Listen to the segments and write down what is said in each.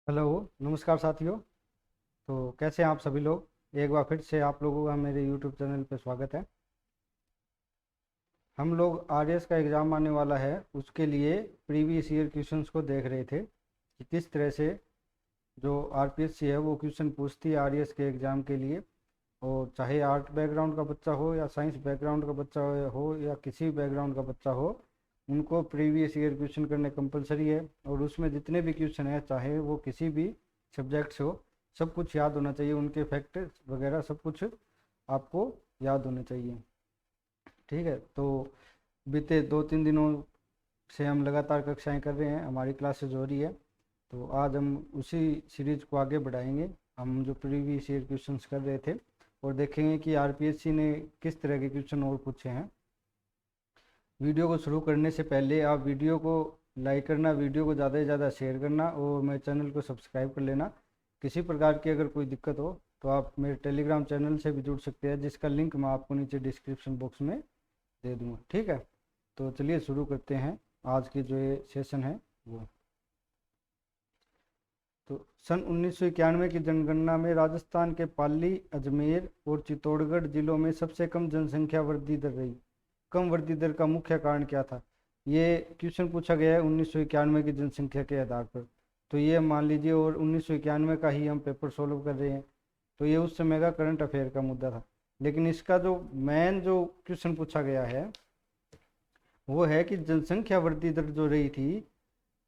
Hello. नमस्कार साथियों। तो कैसे हैं आप सभी लोग। एक बार फिर से आप लोगों का मेरे यूट्यूब चैनल पर स्वागत है। हम लोग आरएएस का एग्ज़ाम आने वाला है, उसके लिए प्रीवियस ईयर क्वेश्चंस को देख रहे थे कि किस तरह से जो आरपीएससी है वो क्वेश्चन पूछती है आरएएस के एग्ज़ाम के लिए। और चाहे आर्ट बैकग्राउंड का बच्चा हो या साइंस बैकग्राउंड का बच्चा हो या किसी भी बैकग्राउंड का बच्चा हो, उनको प्रीवियस ईयर क्वेश्चन करने कंपलसरी है। और उसमें जितने भी क्वेश्चन है, चाहे वो किसी भी सब्जेक्ट से हो, सब कुछ याद होना चाहिए। उनके फैक्ट वगैरह सब कुछ आपको याद होने चाहिए। ठीक है। तो बीते 2-3 दिनों से हम लगातार कक्षाएं कर रहे हैं, हमारी क्लासेज हो रही है। तो आज हम उसी सीरीज को आगे बढ़ाएंगे। हम जो प्रीवियस ईयर क्वेश्चंस कर रहे थे और देखेंगे कि आरपीएससी ने किस तरह के क्वेश्चन और पूछे हैं। वीडियो को शुरू करने से पहले आप वीडियो को लाइक करना, वीडियो को ज़्यादा से ज़्यादा शेयर करना और मेरे चैनल को सब्सक्राइब कर लेना। किसी प्रकार की अगर कोई दिक्कत हो तो आप मेरे टेलीग्राम चैनल से भी जुड़ सकते हैं, जिसका लिंक मैं आपको नीचे डिस्क्रिप्शन बॉक्स में दे दूँगा। ठीक है। तो चलिए शुरू करते हैं आज की जो ये सेशन है वो। तो सन 1991 की जनगणना में राजस्थान के पाली, अजमेर और चित्तौड़गढ़ जिलों में सबसे कम जनसंख्या वृद्धि दर रही। कम वृद्धि दर का मुख्य कारण क्या था? ये क्वेश्चन पूछा गया है 1991 की जनसंख्या के आधार पर। तो ये मान लीजिए, और 1991 का ही हम पेपर सोल्व कर रहे हैं, तो ये उस समय का करंट अफेयर का मुद्दा था। लेकिन इसका जो मेन जो क्वेश्चन पूछा गया है वो है कि जनसंख्या वृद्धि दर जो रही थी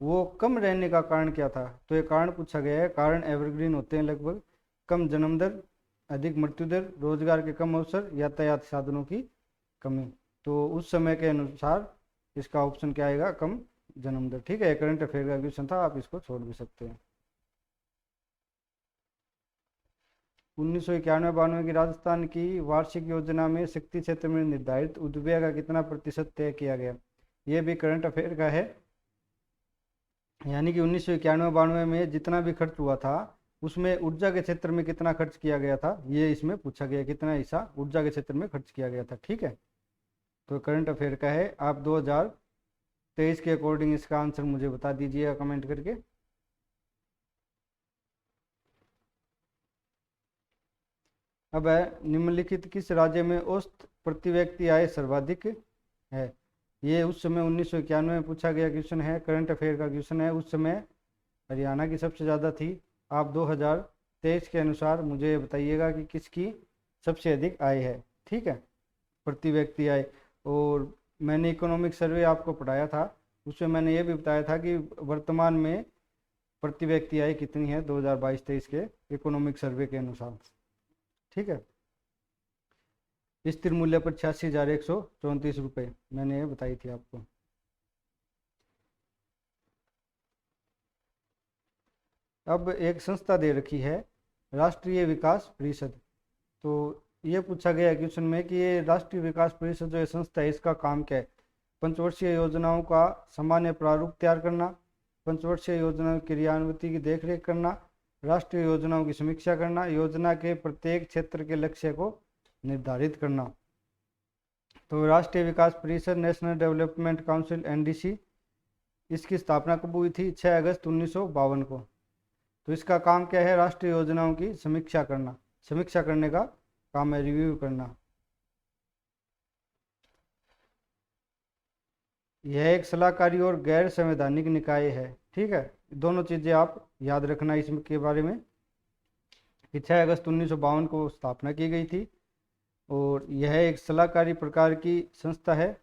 वो कम रहने का कारण क्या था। तो ये कारण पूछा गया है। कारण एवरग्रीन होते हैं लगभग। कम जन्म दर, अधिक मृत्यु दर, रोजगार के कम अवसर, यातायात साधनों की कमी। तो उस समय के अनुसार इसका ऑप्शन क्या आएगा? कम जन्म दर। ठीक है, करंट अफेयर का क्वेश्चन था, आप इसको छोड़ भी सकते हैं। 1991-92 की राजस्थान की वार्षिक योजना में शक्ति क्षेत्र में निर्धारित उपव्यय का कितना प्रतिशत तय किया गया? ये भी करंट अफेयर का है। यानी कि 1991-92 में जितना भी खर्च हुआ था उसमें ऊर्जा के क्षेत्र में कितना खर्च किया गया था, ये इसमें पूछा गया, कितना हिस्सा ऊर्जा के क्षेत्र में खर्च किया गया था। ठीक है। तो करंट अफेयर का है। आप 2023 के अकॉर्डिंग इसका आंसर मुझे बता दीजिएगा कमेंट करके। अब है, निम्नलिखित किस राज्य में औसत प्रति व्यक्ति आय सर्वाधिक है? ये उस समय 1991 में पूछा गया क्वेश्चन है, करंट अफेयर का क्वेश्चन है। उस समय हरियाणा की सबसे ज़्यादा थी। आप 2023 के अनुसार मुझे बताइएगा कि किसकी सबसे अधिक आय है। ठीक है, प्रति व्यक्ति आय। और मैंने इकोनॉमिक सर्वे आपको पढ़ाया था, उसमें मैंने ये भी बताया था कि वर्तमान में प्रति व्यक्ति आय कितनी है 2022-23 के इकोनॉमिक सर्वे के अनुसार। ठीक है। स्थिर मूल्य पर 86,134 मैंने ये बताई थी आपको। अब एक संस्था दे रखी है, राष्ट्रीय विकास परिषद। तो ये पूछा गया क्वेश्चन में कि ये राष्ट्रीय विकास परिषद जो है संस्था है, इसका काम क्या है? पंचवर्षीय योजनाओं का सामान्य प्रारूप तैयार करना, पंचवर्षीय योजनाओं की क्रियान्विति की देखरेख करना, राष्ट्रीय योजनाओं की समीक्षा करना, योजना के प्रत्येक क्षेत्र के लक्ष्य को निर्धारित करना। तो राष्ट्रीय विकास परिषद, नेशनल डेवलपमेंट काउंसिल, एनडीसी, इसकी स्थापना कब हुई थी? 6 अगस्त 1952 को। तो इसका काम क्या है? राष्ट्रीय योजनाओं की समीक्षा करना। समीक्षा करने का काम है, रिव्यू करना। यह एक सलाहकारी और गैर संवैधानिक निकाय है। ठीक है, दोनों चीज़ें आप याद रखना इसके बारे में कि 6 अगस्त 1952 को स्थापना की गई थी और यह एक सलाहकारी प्रकार की संस्था है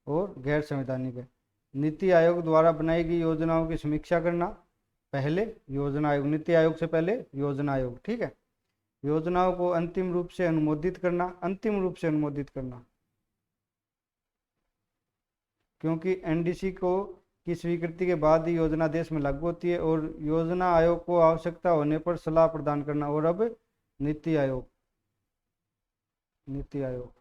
और गैर संवैधानिक है। नीति आयोग द्वारा बनाई गई योजनाओं की समीक्षा करना। पहले योजना आयोग, नीति आयोग से पहले योजना आयोग। ठीक है। योजनाओं को अंतिम रूप से अनुमोदित करना। अंतिम रूप से अनुमोदित करना, क्योंकि एनडीसी को की स्वीकृति के बाद ही योजना देश में लागू होती है। और योजना आयोग को आवश्यकता होने पर सलाह प्रदान करना। और अब नीति आयोग, नीति आयोग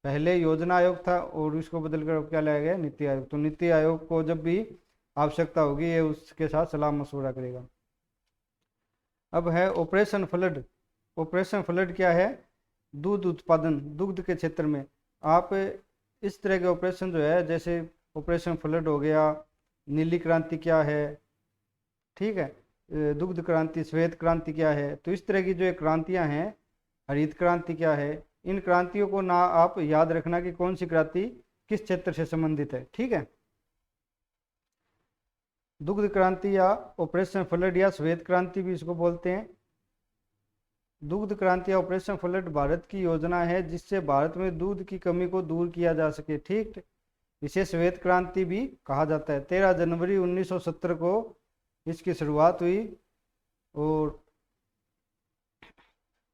पहले योजना आयोग था और इसको बदलकर अब क्या लाया गया? नीति आयोग। तो नीति आयोग को जब भी आवश्यकता होगी ये उसके साथ सलाह मशवरा करेगा। अब है ऑपरेशन फ्लड। ऑपरेशन फ्लड क्या है? दूध उत्पादन, दुग्ध के क्षेत्र में आप इस तरह के ऑपरेशन जो है, जैसे ऑपरेशन फ्लड हो गया, नीली क्रांति क्या है, ठीक है, दुग्ध क्रांति, श्वेत क्रांति क्या है। तो इस तरह की जो क्रांतियां हैं, हरित क्रांति क्या है, इन क्रांतियों को ना आप याद रखना कि कौन सी क्रांति किस क्षेत्र से संबंधित है, ठीक है। दुग्ध क्रांति या ऑपरेशन फ्लड या श्वेत क्रांति भी इसको बोलते हैं। दुग्ध क्रांति या ऑपरेशन फ्लड भारत की योजना है जिससे भारत में दूध की कमी को दूर किया जा सके, ठीक। इसे श्वेत क्रांति भी कहा जाता है। 13 जनवरी 1970 को इसकी शुरुआत हुई और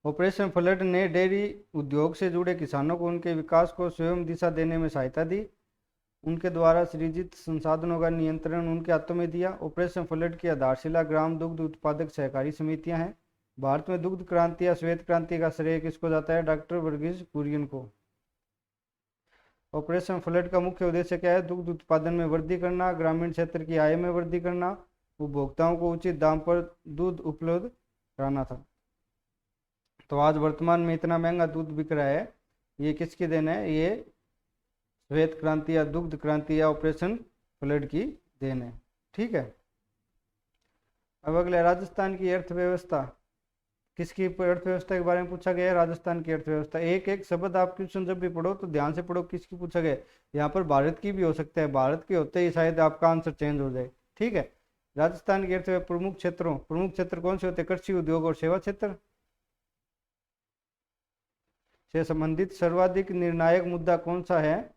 ऑपरेशन फ्लड ने डेयरी उद्योग से जुड़े किसानों को उनके विकास को स्वयं दिशा देने में सहायता दी। उनके द्वारा सृजित संसाधनों का नियंत्रण उनके हाथों में दिया। ऑपरेशन फ्लड की आधारशिला ग्राम दुग्ध उत्पादक सहकारी समितियां हैं। भारत में दुग्ध क्रांति या श्वेत क्रांति का श्रेय किसको जाता है? डॉक्टर वर्गीज कुरियन को। ऑपरेशन फ्लड का मुख्य उद्देश्य क्या है? दुग्ध उत्पादन में वृद्धि करना, ग्रामीण क्षेत्र की आय में वृद्धि करना, उपभोक्ताओं को उचित दाम पर दूध उपलब्ध कराना था। तो आज वर्तमान में इतना महंगा दूध बिक रहा है, ये किसकी देन है? ये श्वेत क्रांति या दुग्ध क्रांति या ऑपरेशन फ्लड की देन है, ठीक है। अब अगले राजस्थान की अर्थव्यवस्था। किसकी अर्थव्यवस्था के बारे में पूछा गया है? राजस्थान की अर्थव्यवस्था। एक एक शब्द आप क्वेश्चन जब भी पढ़ो तो ध्यान से पढ़ो किसकी पूछा गया है। यहाँ पर भारत की भी हो सकता है, भारत के होते ही शायद आपका आंसर चेंज हो जाए, ठीक है। राजस्थान की अर्थव्यवस्था प्रमुख क्षेत्र कौन से होते हैं? कृषि, उद्योग और सेवा क्षेत्र से संबंधित सर्वाधिक निर्णायक मुद्दा कौन सा है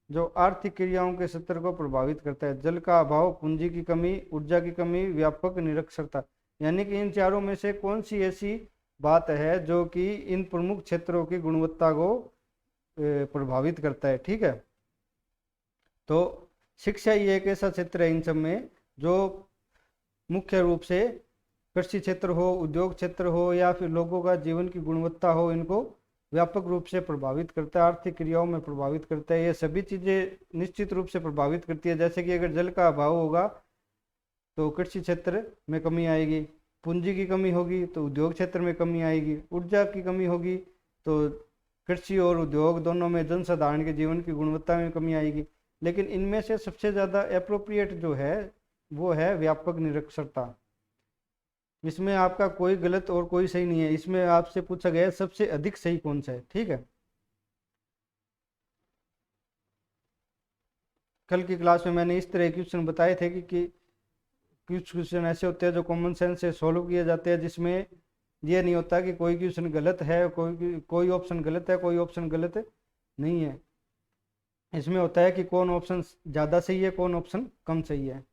जो आर्थिक क्रियाओं के स्तर को प्रभावित करता है? जल का अभाव, पूंजी की कमी, ऊर्जा की कमी, व्यापक निरक्षरता। यानी कि इन चारों में से कौन सी ऐसी बात है जो कि इन प्रमुख क्षेत्रों की गुणवत्ता को प्रभावित करता है, ठीक है। तो शिक्षा ही एक ऐसा क्षेत्र है इन सब में जो मुख्य रूप से कृषि क्षेत्र हो, उद्योग क्षेत्र हो या फिर लोगों का जीवन की गुणवत्ता हो, इनको व्यापक रूप से प्रभावित करता है, आर्थिक क्रियाओं में प्रभावित करता है। ये सभी चीज़ें निश्चित रूप से प्रभावित करती है। जैसे कि अगर जल का अभाव होगा तो कृषि क्षेत्र में कमी आएगी, पूंजी की कमी होगी तो उद्योग क्षेत्र में कमी आएगी, ऊर्जा की कमी होगी तो कृषि और उद्योग दोनों में जनसाधारण के जीवन की गुणवत्ता में कमी आएगी। लेकिन इनमें से सबसे ज़्यादा एप्रोप्रिएट जो है वो है व्यापक निरक्षरता। इसमें आपका कोई गलत और कोई सही नहीं है, इसमें आपसे पूछा गया है सबसे अधिक सही कौन सा है, ठीक है। कल की क्लास में मैंने इस तरह क्वेश्चन बताए थे कि कुछ क्वेश्चन ऐसे होते हैं जो कॉमन सेंस से सॉल्व किए जाते हैं, जिसमें ये नहीं होता कि कोई क्वेश्चन गलत है, कोई ऑप्शन गलत है, कोई ऑप्शन गलत नहीं है। इसमें होता है कि कौन ऑप्शन ज़्यादा सही है, कौन ऑप्शन कम सही है।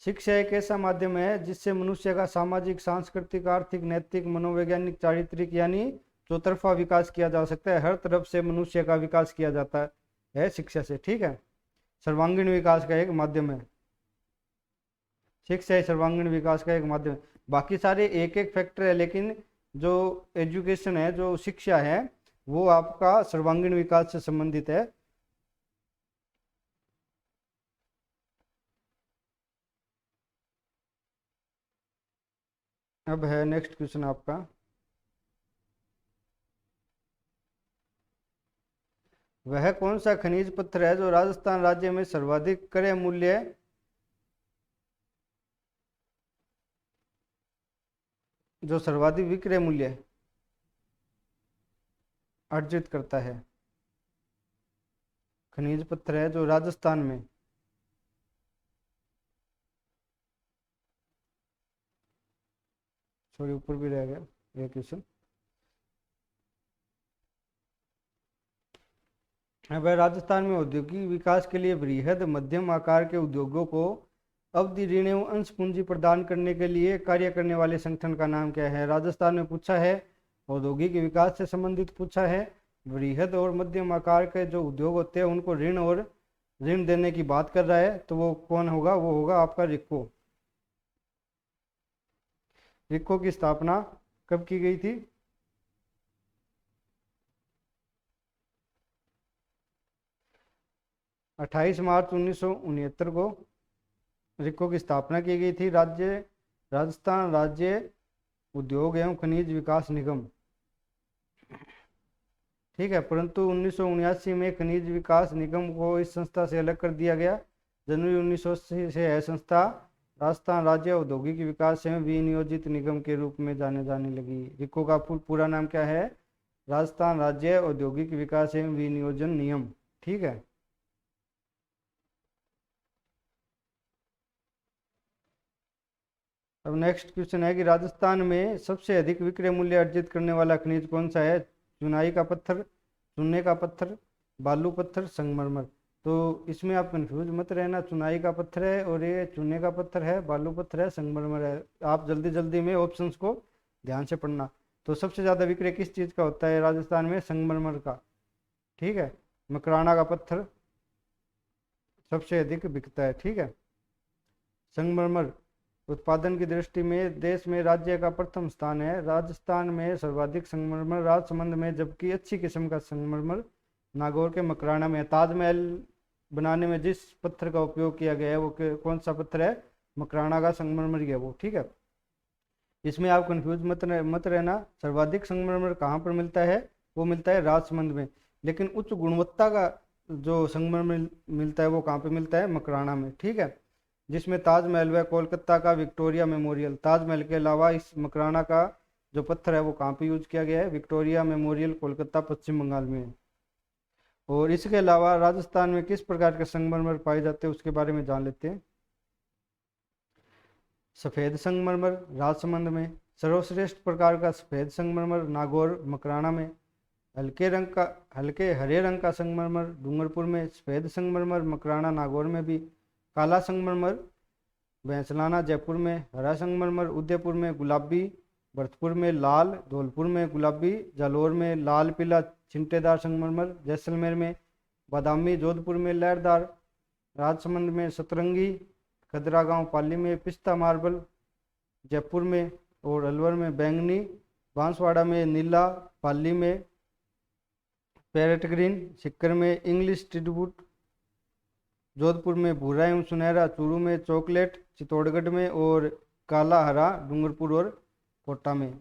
शिक्षा एक ऐसा माध्यम है जिससे मनुष्य का सामाजिक, सांस्कृतिक, आर्थिक, नैतिक, मनोवैज्ञानिक, चारित्रिक यानी चौतरफा विकास किया जा सकता है। हर तरफ से मनुष्य का विकास किया जाता है शिक्षा से, ठीक है। सर्वांगीण विकास का एक माध्यम है शिक्षा, सर्वांगीण विकास का एक माध्यम है। बाकी सारे एक एक फैक्टर है, लेकिन जो एजुकेशन है, जो शिक्षा है, वो आपका सर्वांगीण विकास से संबंधित है। अब है नेक्स्ट क्वेश्चन आपका, वह कौन सा खनिज पत्थर है जो राजस्थान राज्य में सर्वाधिक क्रय मूल्य विक्रय मूल्य अर्जित करता है? खनिज पत्थर है जो राजस्थान में सॉरी ऊपर भी रह गया ये क्वेश्चन। वह राजस्थान में औद्योगिक विकास के लिए बृहद मध्यम आकार के उद्योगों को अवधि ऋण एवं अंश पूंजी प्रदान करने के लिए कार्य करने वाले संगठन का नाम क्या है? राजस्थान में पूछा है, औद्योगिक विकास से संबंधित पूछा है, बृहद और मध्यम आकार के जो उद्योग होते हैं उनको ऋण देने की बात कर रहा है, तो वो कौन होगा? वो होगा आपका रिक्को। रिक्को की स्थापना कब की गई थी? 28 मार्च 1969 को रिक्को की स्थापना की गई थी। राजस्थान राज्य उद्योग एवं खनिज विकास निगम, ठीक है। परंतु 1979 में खनिज विकास निगम को इस संस्था से अलग कर दिया गया। जनवरी 1980 से यह संस्था राजस्थान राज्य औद्योगिक विकास एवं विनियोजित निगम के रूप में जाने लगी। रिको का पूरा नाम क्या है? राजस्थान राज्य औद्योगिक विकास एवं विनियोजन निगम। ठीक है। अब नेक्स्ट क्वेश्चन है कि राजस्थान में सबसे अधिक विक्रय मूल्य अर्जित करने वाला खनिज कौन सा है? चुनाई का पत्थर, चूने का पत्थर, बालू पत्थर, संगमरमर। तो इसमें आप कंफ्यूज मत रहना, चुनाई का पत्थर है और ये चूने का पत्थर है, बालू पत्थर है, संगमरमर है। आप जल्दी जल्दी में ऑप्शंस को ध्यान से पढ़ना। तो सबसे ज़्यादा विक्रय किस चीज़ का होता है राजस्थान में? संगमरमर का। ठीक है। मकराना का पत्थर सबसे अधिक बिकता है। ठीक है। संगमरमर उत्पादन की दृष्टि में देश में राज्य का प्रथम स्थान है। राजस्थान में सर्वाधिक संगमरमर राजसमंद में, जबकि अच्छी किस्म का संगमरमर नागौर के मकराना में है। ताजमहल बनाने में जिस पत्थर का उपयोग किया गया है वो कौन सा पत्थर है? मकराना का संगमरमर ही है वो। ठीक है। इसमें आप कंफ्यूज मत रहना। सर्वाधिक संगमरमर कहाँ पर मिलता है? वो मिलता है राजसमंद में। लेकिन उच्च गुणवत्ता का जो संगमरमर मिलता है वो कहाँ पे मिलता है? मकराना में। ठीक है। जिसमें ताजमहल व कोलकाता का विक्टोरिया मेमोरियल, ताजमहल के अलावा इस मकराना का जो पत्थर है वो कहाँ पे यूज किया गया है? विक्टोरिया मेमोरियल, कोलकाता, पश्चिम बंगाल में है। और इसके अलावा राजस्थान में किस प्रकार के संगमरमर पाए जाते हैं उसके बारे में जान लेते हैं। सफ़ेद संगमरमर राजसमंद में, सर्वश्रेष्ठ प्रकार का सफ़ेद संगमरमर नागौर मकराना में, हल्के हरे रंग का संगमरमर डूंगरपुर में, सफ़ेद संगमरमर मकराना नागौर में भी, काला संगमरमर भैंसलाना जयपुर में, हरा संगमरमर उदयपुर में, गुलाबी भरतपुर में, लाल धौलपुर में, गुलाबी जालौर में, लाल पीला छिंटेदार संगमरमर जैसलमेर में, बादामी जोधपुर में, लहरदार राजसमंद में, सतरंगी खदरा गांव पाली में, पिस्ता मार्बल जयपुर में और अलवर में, बैंगनी बांसवाड़ा में, नीला पाली में, पैरेट ग्रीन सिक्कर में, इंग्लिश टिडवुड जोधपुर में, भूरा एवं सुनहरा चूरू में, चॉकलेट चित्तौड़गढ़ में और काला हरा डूंगरपुर और कोटा में।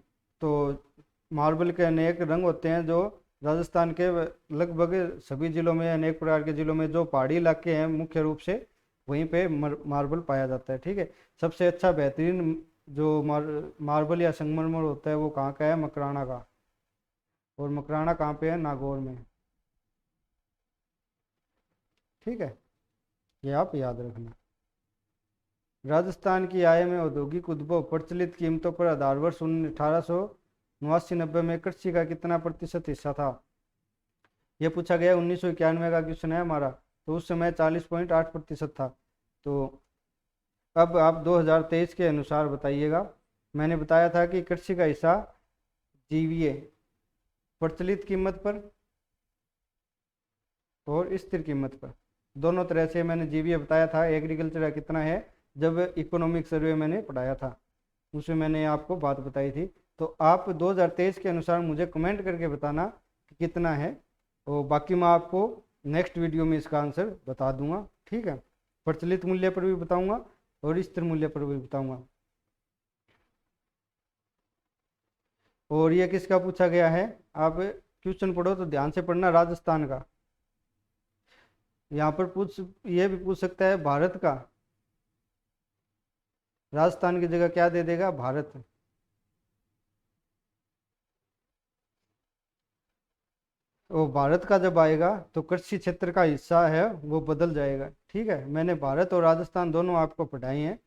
तो मार्बल के अनेक रंग होते हैं जो राजस्थान के लगभग सभी जिलों में, अनेक प्रकार के जिलों में जो पहाड़ी इलाके हैं मुख्य रूप से वहीं पे मार्बल पाया जाता है। ठीक है। सबसे अच्छा बेहतरीन जो मार्बल या संगमरमर होता है वो कहाँ का है? मकराना का। और मकराना कहाँ पे है? नागौर में। ठीक है। ये आप याद रखना। राजस्थान की आय में औद्योगिक उद्भव प्रचलित कीमतों पर आधार वर्ष 1889-90 में कृषि का कितना प्रतिशत हिस्सा था? यह पूछा गया 1991 का क्वेश्चन है हमारा। तो उस समय 40.8% था। तो अब आप 2023 के अनुसार बताइएगा। मैंने बताया था कि कृषि का हिस्सा जीवीए प्रचलित कीमत पर और स्थिर कीमत पर दोनों तरह से मैंने जीवीए बताया था। एग्रीकल्चर का कितना है जब इकोनॉमिक सर्वे मैंने पढ़ाया था उसमें मैंने आपको बात बताई थी। तो आप 2023 के अनुसार मुझे कमेंट करके बताना कि कितना है और बाकी मैं आपको नेक्स्ट वीडियो में इसका आंसर बता दूंगा। ठीक है। प्रचलित मूल्य पर भी बताऊंगा और स्थिर मूल्य पर भी बताऊंगा। और ये किसका पूछा गया है? आप क्वेश्चन पढ़ो तो ध्यान से पढ़ना। राजस्थान का। यहाँ पर ये भी पूछ सकता है भारत का। राजस्थान की जगह क्या दे देगा? भारत। वो भारत का जब आएगा तो कृषि क्षेत्र का हिस्सा है वो बदल जाएगा। ठीक है। मैंने भारत और राजस्थान दोनों आपको पढ़ाए हैं।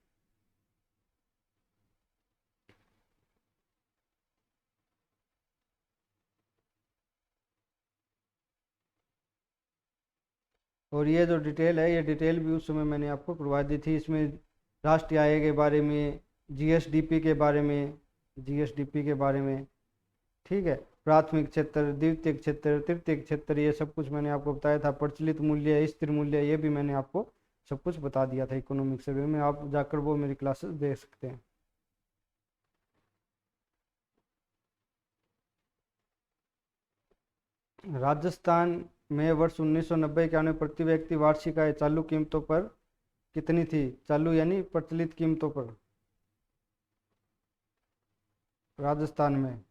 और ये जो डिटेल है ये डिटेल भी उस समय मैंने आपको करवा दी थी। इसमें राष्ट्रीय आय के बारे में, जीएसडीपी के बारे में, ठीक है, प्राथमिक क्षेत्र, द्वितीयक क्षेत्र, तृतीयक क्षेत्र, ये सब कुछ मैंने आपको बताया था। प्रचलित मूल्य, स्थिर मूल्य, ये भी मैंने आपको सब कुछ बता दिया था इकोनॉमिक सर्वे में। आप जाकर वो मेरी क्लासेस देख सकते हैं। राजस्थान में वर्ष 1990-91 प्रति व्यक्ति वार्षिक आय चालू कीमतों पर कितनी थी? चालू यानी प्रचलित कीमतों पर राजस्थान में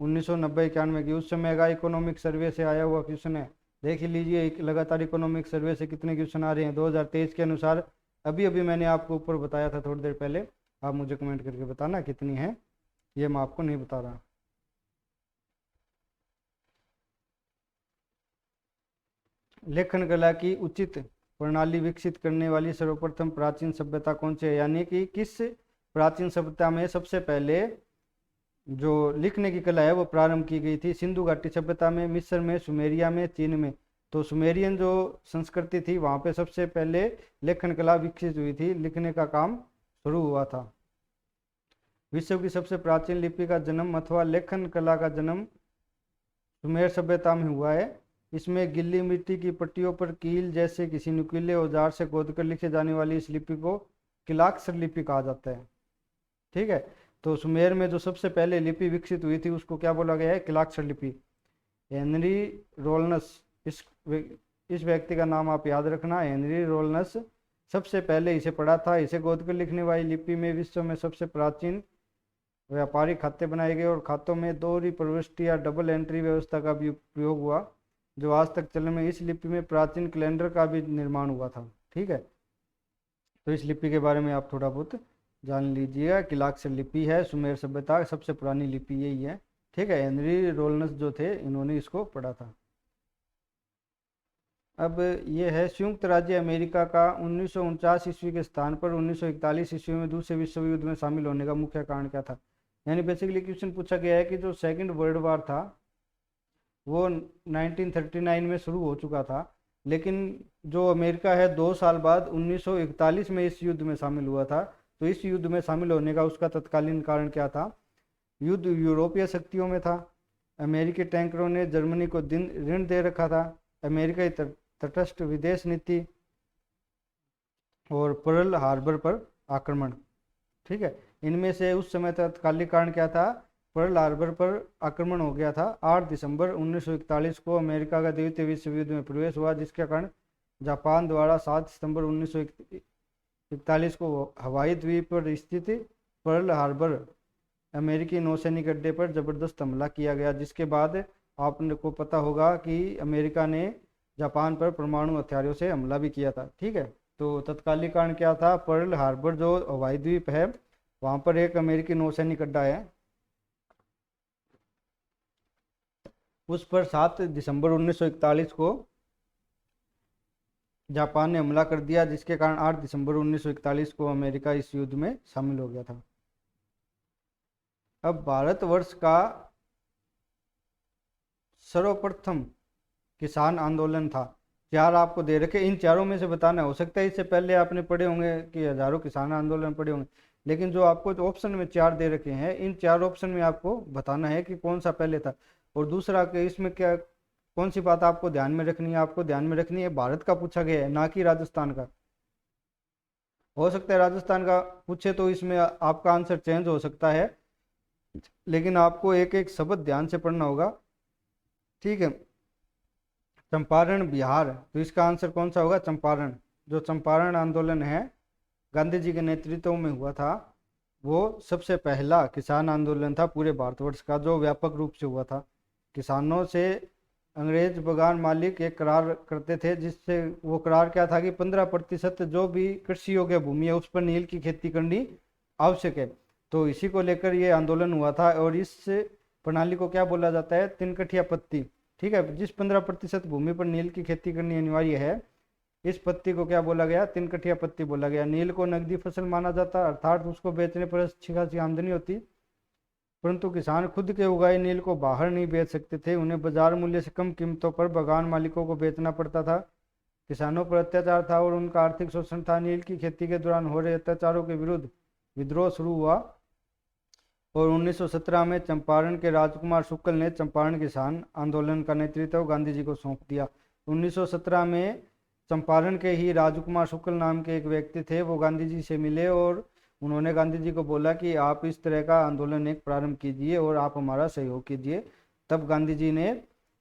1990-91 की उस समय का इकोनॉमिक सर्वे से आया हुआ क्वेश्चन है। देख लीजिए लगातार इकोनॉमिक सर्वे से कितने क्वेश्चन आ रहे हैं। 2023 के अनुसार अभी अभी मैंने आपको ऊपर बताया था थोड़ी देर पहले, आप मुझे कमेंट करके बताना कितनी है, ये मैं आपको नहीं बता रहा। लेखन कला की उचित प्रणाली विकसित करने वाली सर्वप्रथम प्राचीन सभ्यता कौन सी है, यानी कि किस प्राचीन सभ्यता में सबसे पहले जो लिखने की कला है वो प्रारंभ की गई थी। सिंधु घाटी सभ्यता में, मिस्र में, सुमेरिया में, चीन में। तो सुमेरियन जो संस्कृति थी वहाँ पे सबसे पहले लेखन कला विकसित हुई थी, लिखने का काम शुरू हुआ था। विश्व की सबसे प्राचीन लिपि का जन्म अथवा लेखन कला का जन्म सुमेर सभ्यता में हुआ है। इसमें गिल्ली मिट्टी की पट्टियों पर कील जैसे किसी नुकीले औजार से खोदकर लिखे जाने वाली इस लिपि को किलाक्षर लिपि कहा जाता है। ठीक है, तो सुमेर में जो सबसे पहले लिपि विकसित हुई थी उसको क्या बोला गया है, किलाक्षर लिपि। हेनरी रोलनस, इस व्यक्ति का नाम आप याद रखना, हेनरी रोलनस सबसे पहले इसे पढ़ा था। इसे खोदकर लिखने वाली लिपि में विश्व में सबसे प्राचीन व्यापारिक खाते बनाए गए और खातों में दोहरी प्रविष्टि या डबल एंट्री व्यवस्था का भी प्रयोग हुआ, जो आज तक चलन में। इस लिपि में प्राचीन कैलेंडर का भी निर्माण हुआ था। ठीक है, तो इस लिपि के बारे में आप थोड़ा बहुत जान लीजिएगा। किलाक्षर लिपि है, सुमेर सभ्यता सबसे पुरानी लिपि यही है। ठीक है, हेनरी रोलनस जो थे इन्होंने इसको पढ़ा था। अब ये है संयुक्त राज्य अमेरिका का 1949 ईस्वी के स्थान पर 1941 ईस्वी में दूसरे विश्व युद्ध में शामिल होने का मुख्य कारण क्या था। यानी बेसिकली क्वेश्चन पूछा गया है कि जो सेकंड वर्ल्ड वार था वो 1939 में शुरू हो चुका था, लेकिन जो अमेरिका है 2 साल बाद 1941 में इस युद्ध में शामिल हुआ था। तो इस युद्ध में शामिल होने का उसका तत्कालीन कारण क्या था। युद्ध यूरोपीय शक्तियों में था, अमेरिकी टैंकरों ने जर्मनी को ऋण दे रखा था, अमेरिकी तटस्थ विदेश नीति और पर्ल हार्बर पर आक्रमण। ठीक है, इनमें से उस समय तत्कालीन कारण क्या था, पर्ल हार्बर पर आक्रमण हो गया था। 8 दिसंबर 1941 को अमेरिका का द्वितीय विश्व युद्ध में प्रवेश हुआ, जिसके कारण जापान द्वारा 7 सितंबर 1941 को हवाई द्वीप पर स्थित पर्ल हार्बर अमेरिकी नौसैनिक अड्डे पर जबरदस्त हमला किया गया, जिसके बाद आपको पता होगा कि अमेरिका ने जापान पर परमाणु हथियारों से हमला भी किया था। ठीक है, तो तत्कालीन कारण क्या था, पर्ल हार्बर जो हवाई द्वीप है वहाँ पर एक अमेरिकी नौसैनिक अड्डा है, उस पर 7 दिसंबर 1941 को जापान ने हमला कर दिया, जिसके कारण 8 दिसंबर 1941 को अमेरिका इस युद्ध में शामिल हो गया था। अब भारतवर्ष का सर्वप्रथम किसान आंदोलन था। 4 आपको दे रखे, इन चारों में से बताना। हो सकता है इससे पहले आपने पढ़े होंगे कि हजारों किसान आंदोलन पढ़े होंगे, लेकिन जो आपको ऑप्शन में 4 दे रखे हैं, इन 4 ऑप्शन में आपको बताना है कि कौन सा पहले था। और दूसरा कि इसमें क्या कौन सी बात आपको ध्यान में रखनी है, आपको ध्यान में रखनी है भारत का पूछा गया है, ना कि राजस्थान का। हो सकता है राजस्थान का पूछे तो इसमें आपका आंसर चेंज हो सकता है, लेकिन आपको एक एक शब्द ध्यान से पढ़ना होगा। ठीक है, चंपारण बिहार, तो इसका आंसर कौन सा होगा, चंपारण। जो चंपारण आंदोलन है गांधी जी के नेतृत्व में हुआ था, वो सबसे पहला किसान आंदोलन था पूरे भारतवर्ष का, जो व्यापक रूप से हुआ था। किसानों से अंग्रेज बगान मालिक एक करार करते थे, जिससे वो करार क्या था कि 15% जो भी कृषि योग्य भूमि है उस पर नील की खेती करनी आवश्यक है। तो इसी को लेकर ये आंदोलन हुआ था, और इस प्रणाली को क्या बोला जाता है, तिनकठिया पत्ती। ठीक है, जिस 15% भूमि पर नील की खेती करनी अनिवार्य है, इस पत्ती को क्या बोला गया, तिनकठिया पत्ती बोला गया। नील को नकदी फसल माना जाता, अर्थात उसको बेचने पर अच्छी खासी आमदनी होती, परंतु किसान खुद के उगाए नील को बाहर नहीं बेच सकते थे, उन्हें बाजार मूल्य से कम कीमतों पर बागान मालिकों को बेचना पड़ता था। किसानों पर अत्याचार था और उनका आर्थिक शोषण था। नील की खेती के दौरान हो रहे अत्याचारों के विरुद्ध विद्रोह शुरू हुआ, और 1917 में चंपारण के राजकुमार शुक्ल ने चंपारण किसान आंदोलन का नेतृत्व गांधी जी को सौंप दिया। 1917 में चंपारण के ही राजकुमार शुक्ल नाम के एक व्यक्ति थे, वो गांधी जी से मिले और उन्होंने गांधी जी को बोला कि आप इस तरह का आंदोलन एक प्रारंभ कीजिए और आप हमारा सहयोग कीजिए। तब गांधी जी ने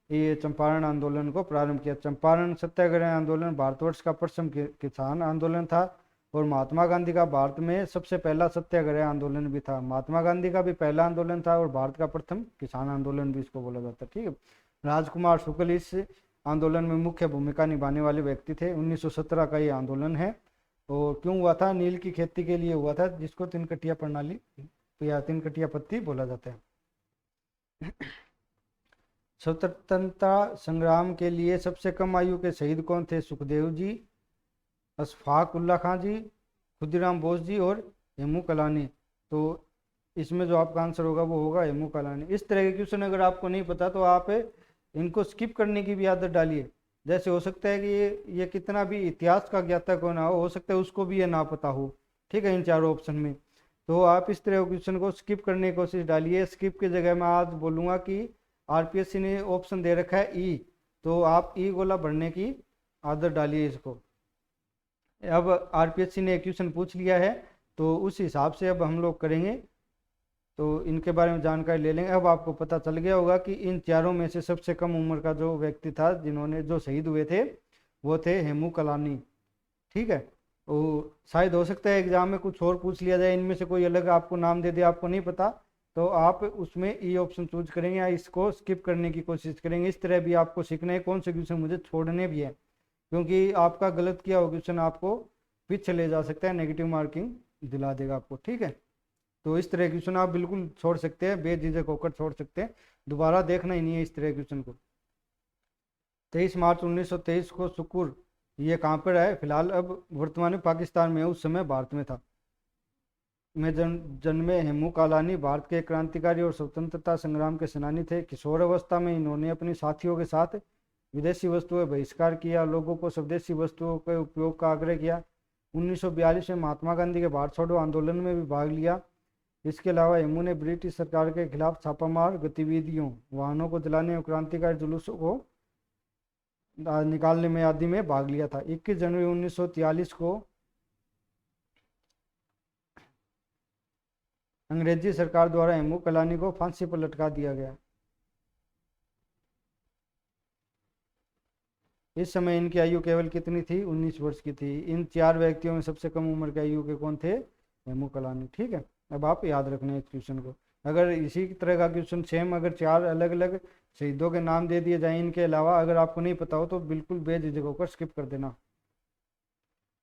ये चंपारण आंदोलन को प्रारंभ किया। चंपारण सत्याग्रह आंदोलन भारतवर्ष का प्रथम किसान आंदोलन था, और महात्मा गांधी का भारत में सबसे पहला सत्याग्रह आंदोलन भी था। महात्मा गांधी का भी पहला आंदोलन था और भारत का प्रथम किसान आंदोलन भी इसको बोला जाता है। ठीक है, राजकुमार शुक्ल इस आंदोलन में मुख्य भूमिका निभाने वाले व्यक्ति थे। 1917 का ये आंदोलन है, और क्यों हुआ था? नील की खेती के लिए हुआ था, जिसको तीन कटिया प्रणाली या तीन कटिया पत्ती बोला जाता है। स्वतंत्रता संग्राम के लिए सबसे कम आयु के शहीद कौन थे? सुखदेव जी, अशफाक उल्ला खां जी, खुदीराम बोस जी और हेमू कलानी। तो इसमें जो आपका आंसर होगा वो होगा हेमू कलानी। इस तरह के क्वेश्चन अगर आपको नहीं पता तो आप इनको स्किप करने की भी आदत डालिए। जैसे हो सकता है कि ये कितना भी इतिहास का ज्ञाता क्यों ना हो सकता है उसको भी ये ना पता हो। ठीक है, इन चारों ऑप्शन में। तो आप इस तरह के क्वेश्चन को स्किप करने की कोशिश डालिए। स्किप की जगह मैं आज बोलूँगा कि आरपीएससी ने ऑप्शन दे रखा है ई, तो आप ई गोला भरने की आदत डालिए इसको। अब आरपीएससी ने क्वेश्चन पूछ लिया है तो उस हिसाब से अब हम लोग करेंगे, तो इनके बारे में जानकारी ले लेंगे। अब आपको पता चल गया होगा कि इन चारों में से सबसे कम उम्र का जो व्यक्ति था जिन्होंने जो शहीद हुए थे वो थे हेमू कलानी। ठीक है, वो शायद हो सकता है एग्जाम में कुछ और पूछ लिया जाए, इनमें से कोई अलग आपको नाम दे दे, आपको नहीं पता, तो आप उसमें ई ऑप्शन चूज करेंगे या इसको स्किप करने की कोशिश करेंगे। इस तरह भी आपको सीखना है कौन से क्वेश्चन मुझे छोड़ने भी है, क्योंकि आपका गलत किया हुआ क्वेश्चन आपको पीछे ले जा सकता है, नेगेटिव मार्किंग दिला देगा आपको। ठीक है, तो इस तरह क्वेश्चन आप बिल्कुल छोड़ सकते हैं, बेझिझक होकर छोड़ सकते हैं, दोबारा देखना ही नहीं है इस तरह क्वेश्चन को। 23 मार्च 1923 को सुकुर ये कहाँ पर है? फिलहाल अब वर्तमान में पाकिस्तान में है, उस समय भारत में था। में जन्मे हेमू कालानी भारत के क्रांतिकारी और स्वतंत्रता संग्राम के सेनानी थे। किशोर अवस्था में इन्होंने अपने साथियों के साथ विदेशी वस्तुओं का बहिष्कार किया, लोगों को स्वदेशी वस्तुओं के उपयोग का आग्रह किया। 1942 में महात्मा गांधी के भारत छोड़ो आंदोलन में भी भाग लिया। इसके अलावा हेमू ने ब्रिटिश सरकार के खिलाफ छापामार गतिविधियों, वाहनों को जलाने और क्रांतिकारी जुलूसों को निकालने में आदि में भाग लिया था। 21 जनवरी 1943 को अंग्रेजी सरकार द्वारा हेमू कलानी को फांसी पर लटका दिया गया। इस समय इनकी आयु केवल कितनी थी? 19 वर्ष की थी। इन चार व्यक्तियों में सबसे कम उम्र की आयु के कौन थे? हेमू कलानी। ठीक है, अब आप याद रखना इस क्वेश्चन को। अगर इसी तरह का क्वेश्चन सेम अगर चार अलग अलग शहीदों के नाम दे दिए जाए इनके अलावा, अगर आपको नहीं पता हो तो बिल्कुल बेझिझक होकर स्किप कर देना।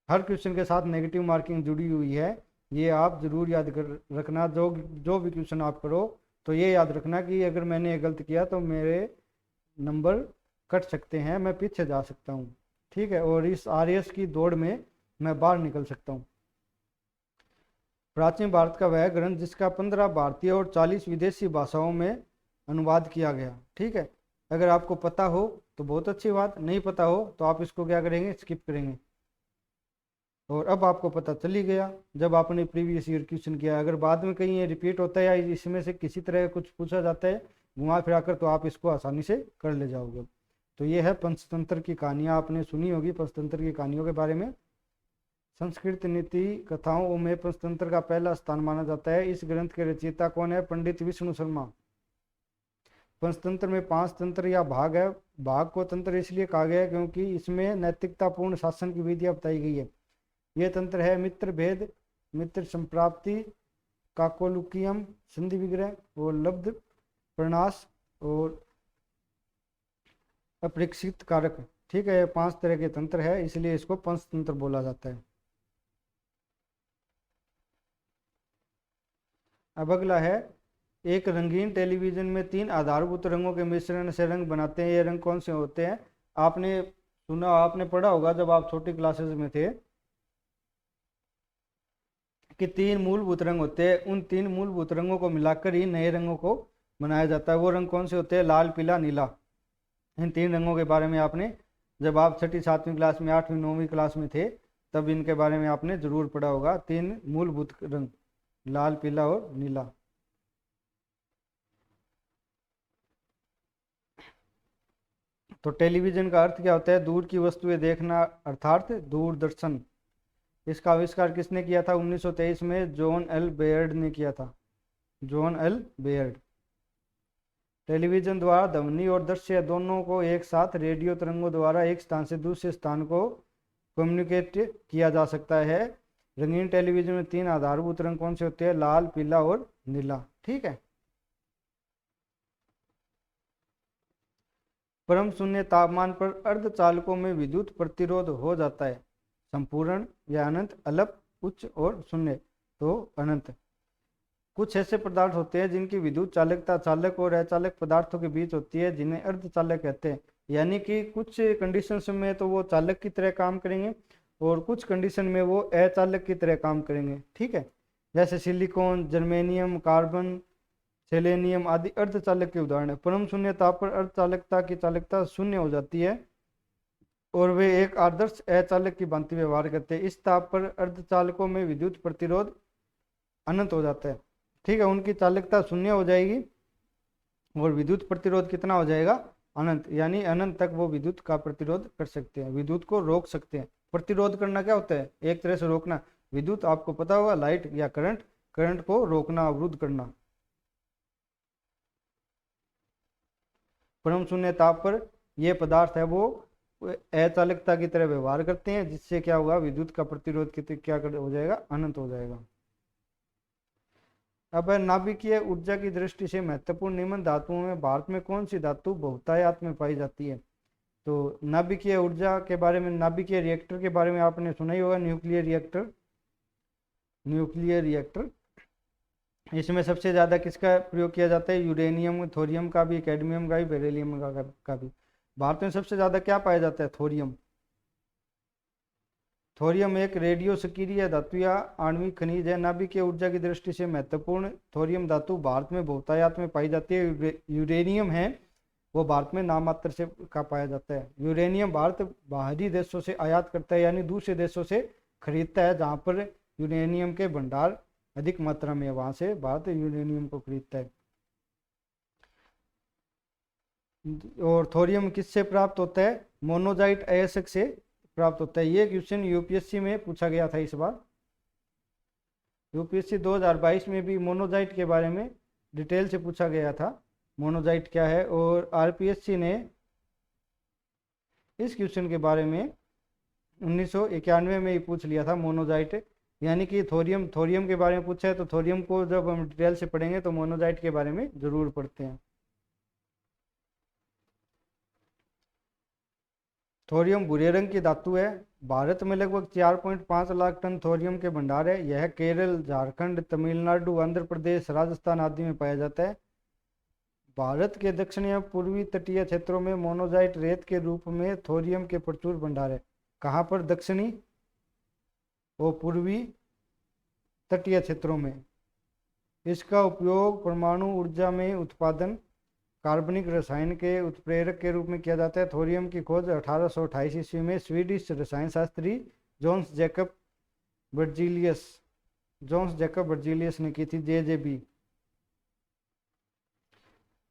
हर क्वेश्चन के साथ नेगेटिव मार्किंग जुड़ी हुई है, ये आप जरूर याद कर रखना। जो भी क्वेश्चन आप करो तो ये याद रखना कि अगर मैंने ये गलत किया तो मेरे नंबर कट सकते हैं, मैं पीछे जा सकता हूँ। ठीक है, और इस आरएएस की दौड़ में मैं बाहर निकल सकता हूँ। प्राचीन भारत का वह ग्रंथ जिसका 15 भारतीय और 40 विदेशी भाषाओं में अनुवाद किया गया। ठीक है, अगर आपको पता हो तो बहुत अच्छी बात, नहीं पता हो तो आप इसको क्या करेंगे? स्किप करेंगे। और अब आपको पता चल ही गया जब आपने प्रीवियस ईयर क्वेश्चन किया। अगर बाद में कहीं ये रिपीट होता है या इसमें से किसी तरह कुछ पूछा जाता है घुमा फिरा कर, तो आप इसको आसानी से कर ले जाओगे। तो ये है पंचतंत्र की कहानियाँ, आपने सुनी होगी पंचतंत्र की कहानियों के बारे में। संस्कृत नीति कथाओं में पंचतंत्र का पहला स्थान माना जाता है। इस ग्रंथ के रचयिता कौन है? पंडित विष्णु शर्मा। पंचतंत्र में 5 तंत्र या भाग है। भाग को तंत्र इसलिए कहा गया है क्योंकि इसमें नैतिकतापूर्ण शासन की विधियां बताई गई है। ये तंत्र है मित्र भेद, मित्र संप्राप्ति, काकोलुकियम, संधि विग्रह और लब्ध प्रणाश और अपरीक्षित कारक। ठीक है, ये 5 तरह के तंत्र है, इसलिए इसको पंचतंत्र बोला जाता है। अब अगला है, एक रंगीन टेलीविजन में 3 आधारभूत रंगों के मिश्रण से रंग बनाते हैं। ये रंग कौन से होते हैं? आपने सुना, आपने पढ़ा होगा जब आप छोटी क्लासेस में थे कि 3 मूलभूत रंग होते हैं। उन 3 मूलभूत रंगों को मिलाकर ही नए रंगों को बनाया जाता है। वो रंग कौन से होते हैं? लाल, पीला, नीला। इन 3 रंगों के बारे में आपने जब आप 6ठी 7वीं क्लास में 8वीं 9वीं क्लास में थे तब इनके बारे में आपने जरूर पढ़ा होगा। 3 मूलभूत रंग, लाल, पीला और नीला। तो टेलीविजन का अर्थ क्या होता है? दूर की वस्तुएं देखना, अर्थात दूरदर्शन। इसका आविष्कार किसने किया था? 1923 में जॉन एल बेयर्ड ने किया था। John L Baird. टेलीविजन द्वारा ध्वनि और दृश्य दोनों को एक साथ रेडियो तरंगों द्वारा एक स्थान से दूसरे स्थान को कम्युनिकेट किया जा सकता है। रंगीन टेलीविजन में 3 आधारभूत रंग कौन से होते हैं? लाल, पीला और नीला। ठीक है, परम शून्य तापमान पर अर्धचालकों में विद्युत प्रतिरोध हो जाता है। संपूर्ण या अनंत, अल्प, उच्च और शून्य। तो अनंत। कुछ ऐसे पदार्थ होते हैं जिनकी विद्युत चालकता चालक और अचालक पदार्थों के बीच होती है, जिन्हें अर्धचालक कहते हैं। यानी कि कुछ कंडीशंस में तो वो चालक की तरह काम करेंगे और कुछ कंडीशन में वो अचालक की तरह काम करेंगे। ठीक है, जैसे सिलिकॉन, जर्मेनियम, कार्बन, सेलेनियम आदि अर्धचालक के उदाहरण है। परम शून्य ताप पर अर्धचालकता की चालकता शून्य हो जाती है और वे एक आदर्श अचालक की भांति व्यवहार करते हैं। इस ताप पर अर्धचालकों में विद्युत प्रतिरोध अनंत हो जाता है। ठीक है, उनकी चालकता शून्य हो जाएगी और विद्युत प्रतिरोध कितना हो जाएगा? अनंत। यानी अनंत तक वो विद्युत का प्रतिरोध कर सकते हैं, विद्युत को रोक सकते हैं। प्रतिरोध करना क्या होता है? एक तरह से रोकना। विद्युत आपको पता होगा, लाइट या करंट, करंट को रोकना, अवरुद्ध करना। परम शून्य ताप पर ये पदार्थ है वो अचालकता की तरह व्यवहार करते हैं, जिससे क्या होगा? विद्युत का प्रतिरोध क्या हो जाएगा? अनंत हो जाएगा। अब नाभिकीय ऊर्जा की दृष्टि से महत्वपूर्ण निम्न धातुओं में भारत में कौन सी धातु बहुतायत में पाई जाती है? तो नाभिकीय ऊर्जा के बारे में, नाभिकीय रिएक्टर के बारे में आपने सुना ही होगा, न्यूक्लियर रिएक्टर। न्यूक्लियर रिएक्टर, इसमें सबसे ज्यादा किसका प्रयोग किया जाता है? यूरेनियम, थोरियम का भी, कैडमियम का भी, बेरिलियम का भी। भारत में सबसे ज्यादा क्या पाया जाता है? थोरियम। थोरियम एक रेडियो सक्रिय धातु या आणविक खनिज है। नाभिकीय ऊर्जा की दृष्टि से महत्वपूर्ण थोरियम धातु भारत में बहुतायत में पाई जाती है। यूरेनियम है वो भारत में नाममात्र से का पाया जाता है। यूरेनियम भारत बाहरी देशों से आयात करता है, यानी दूसरे देशों से खरीदता है। जहाँ पर यूरेनियम के भंडार अधिक मात्रा में है, वहां से भारत यूरेनियम को खरीदता है। और थोरियम किससे प्राप्त होता है? मोनोजाइट अयस्क से प्राप्त होता है। ये क्वेश्चन यूपीएससी में पूछा गया था इस बार। यूपीएससी 2022 में भी मोनोजाइट के बारे में डिटेल से पूछा गया था, मोनोजाइट क्या है। और आरपीएससी ने इस क्वेश्चन के बारे में 1991 में ही पूछ लिया था, मोनोजाइट। यानी कि थोरियम के बारे में पूछा है, तो थोरियम को जब हम डिटेल से पढ़ेंगे तो मोनोजाइट के बारे में जरूर पढ़ते हैं। थोरियम भूरे रंग की धातु है। भारत में लगभग 4.5 लाख टन थोरियम के भंडार है। यह केरल, झारखंड, तमिलनाडु, आंध्र प्रदेश, राजस्थान आदि में पाया जाता है। भारत के दक्षिणी एवं पूर्वी तटीय क्षेत्रों में मोनोजाइट रेत के रूप में थोरियम के प्रचुर भंडार है। कहाँ पर? दक्षिणी और पूर्वी तटीय क्षेत्रों में। इसका उपयोग परमाणु ऊर्जा में उत्पादन, कार्बनिक रसायन के उत्प्रेरक के रूप में किया जाता है। थोरियम की खोज 1828 ईस्वी में स्वीडिश रसायन शास्त्री जोन्स जैकब बर्जीलियस ने की थी, JJB।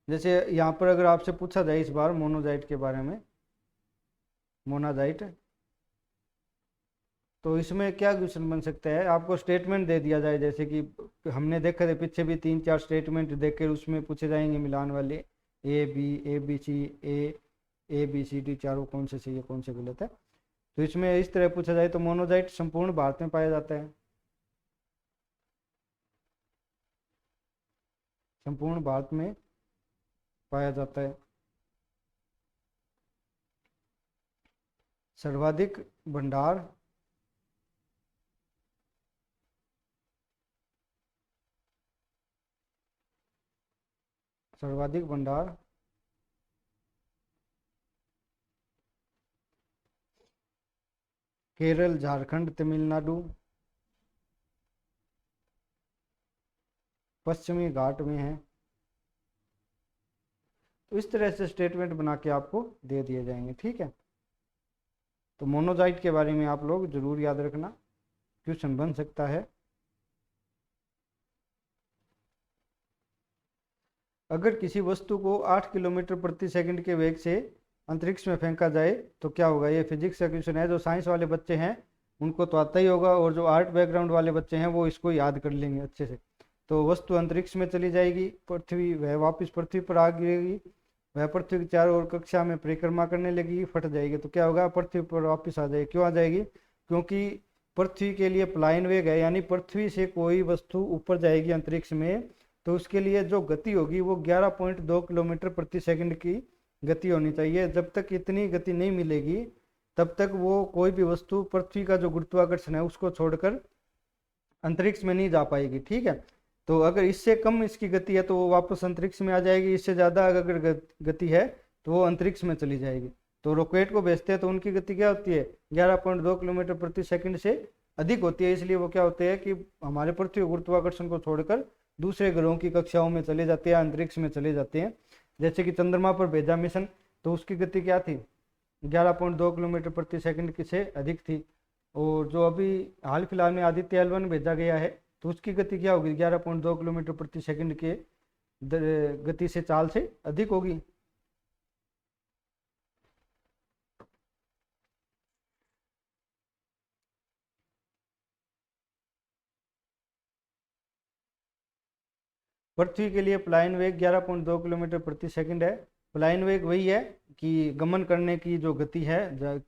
जैसे यहाँ पर अगर आपसे पूछा जाए इस बार मोनोजाइट के बारे में, मोनाजाइट, तो इसमें क्या क्वेश्चन बन सकता है? आपको स्टेटमेंट दे दिया जाए, जैसे कि हमने देखा थे पीछे भी 3-4 स्टेटमेंट देखकर उसमें पूछे जाएंगे मिलान वाले, ABCD चारों कौन से सही है कौन से गलत है। तो इसमें इस तरह पूछा जाए तो मोनोजाइट संपूर्ण भारत में पाया जाता है, संपूर्ण भारत में पाया जाता है। सर्वाधिक भंडार केरल, झारखंड, तमिलनाडु, पश्चिमी घाट में है। तो इस तरह से स्टेटमेंट बना के आपको दे दिए जाएंगे। ठीक है, तो मोनोजाइट के बारे में आप लोग जरूर याद रखना, क्वेश्चन बन सकता है। अगर किसी वस्तु को 8 किलोमीटर प्रति सेकंड के वेग से अंतरिक्ष में फेंका जाए तो क्या होगा? ये फिजिक्स का क्वेश्चन है। जो साइंस वाले बच्चे हैं उनको तो आता ही होगा, और जो आर्ट बैकग्राउंड वाले बच्चे हैं वो इसको याद कर लेंगे अच्छे से। तो वस्तु अंतरिक्ष में चली जाएगी, पृथ्वी वह वापस पृथ्वी पर आ गिरेगी, वह पृथ्वी के चारों ओर कक्षा में परिक्रमा करने लगेगी, फट जाएगी। तो क्या होगा? पृथ्वी पर वापस आ जाएगी। क्यों आ जाएगी? क्योंकि पृथ्वी के लिए पलायन वेग है, यानी पृथ्वी से कोई वस्तु ऊपर जाएगी अंतरिक्ष में तो उसके लिए जो गति होगी वो 11.2 किलोमीटर प्रति सेकंड की गति होनी चाहिए। जब तक इतनी गति नहीं मिलेगी तब तक वो कोई भी वस्तु पृथ्वी का जो गुरुत्वाकर्षण है उसको छोड़कर अंतरिक्ष में नहीं जा पाएगी। ठीक है, तो अगर इससे कम इसकी गति है तो वो वापस अंतरिक्ष में आ जाएगी, इससे ज़्यादा अगर गति है तो वो अंतरिक्ष में चली जाएगी। तो रॉकेट को भेजते हैं तो उनकी गति क्या होती है, 11.2 किलोमीटर प्रति सेकंड से अधिक होती है। इसलिए वो क्या होते हैं कि हमारे पृथ्वी गुरुत्वाकर्षण को छोड़कर दूसरे ग्रहों की कक्षाओं में चले जाते हैं, अंतरिक्ष में चले जाते हैं। जैसे कि चंद्रमा पर भेजा मिशन, तो उसकी गति क्या थी, 11.2 किलोमीटर प्रति सेकंड से अधिक थी। और जो अभी हाल फिलहाल में आदित्य L1 भेजा गया है तो उसकी गति क्या होगी, 11.2 किलोमीटर प्रति सेकंड के गति से, चाल से अधिक होगी। पृथ्वी के लिए पलायन वेग 11.2 किलोमीटर प्रति सेकंड है। पलायन वेग वही है कि गमन करने की जो गति है,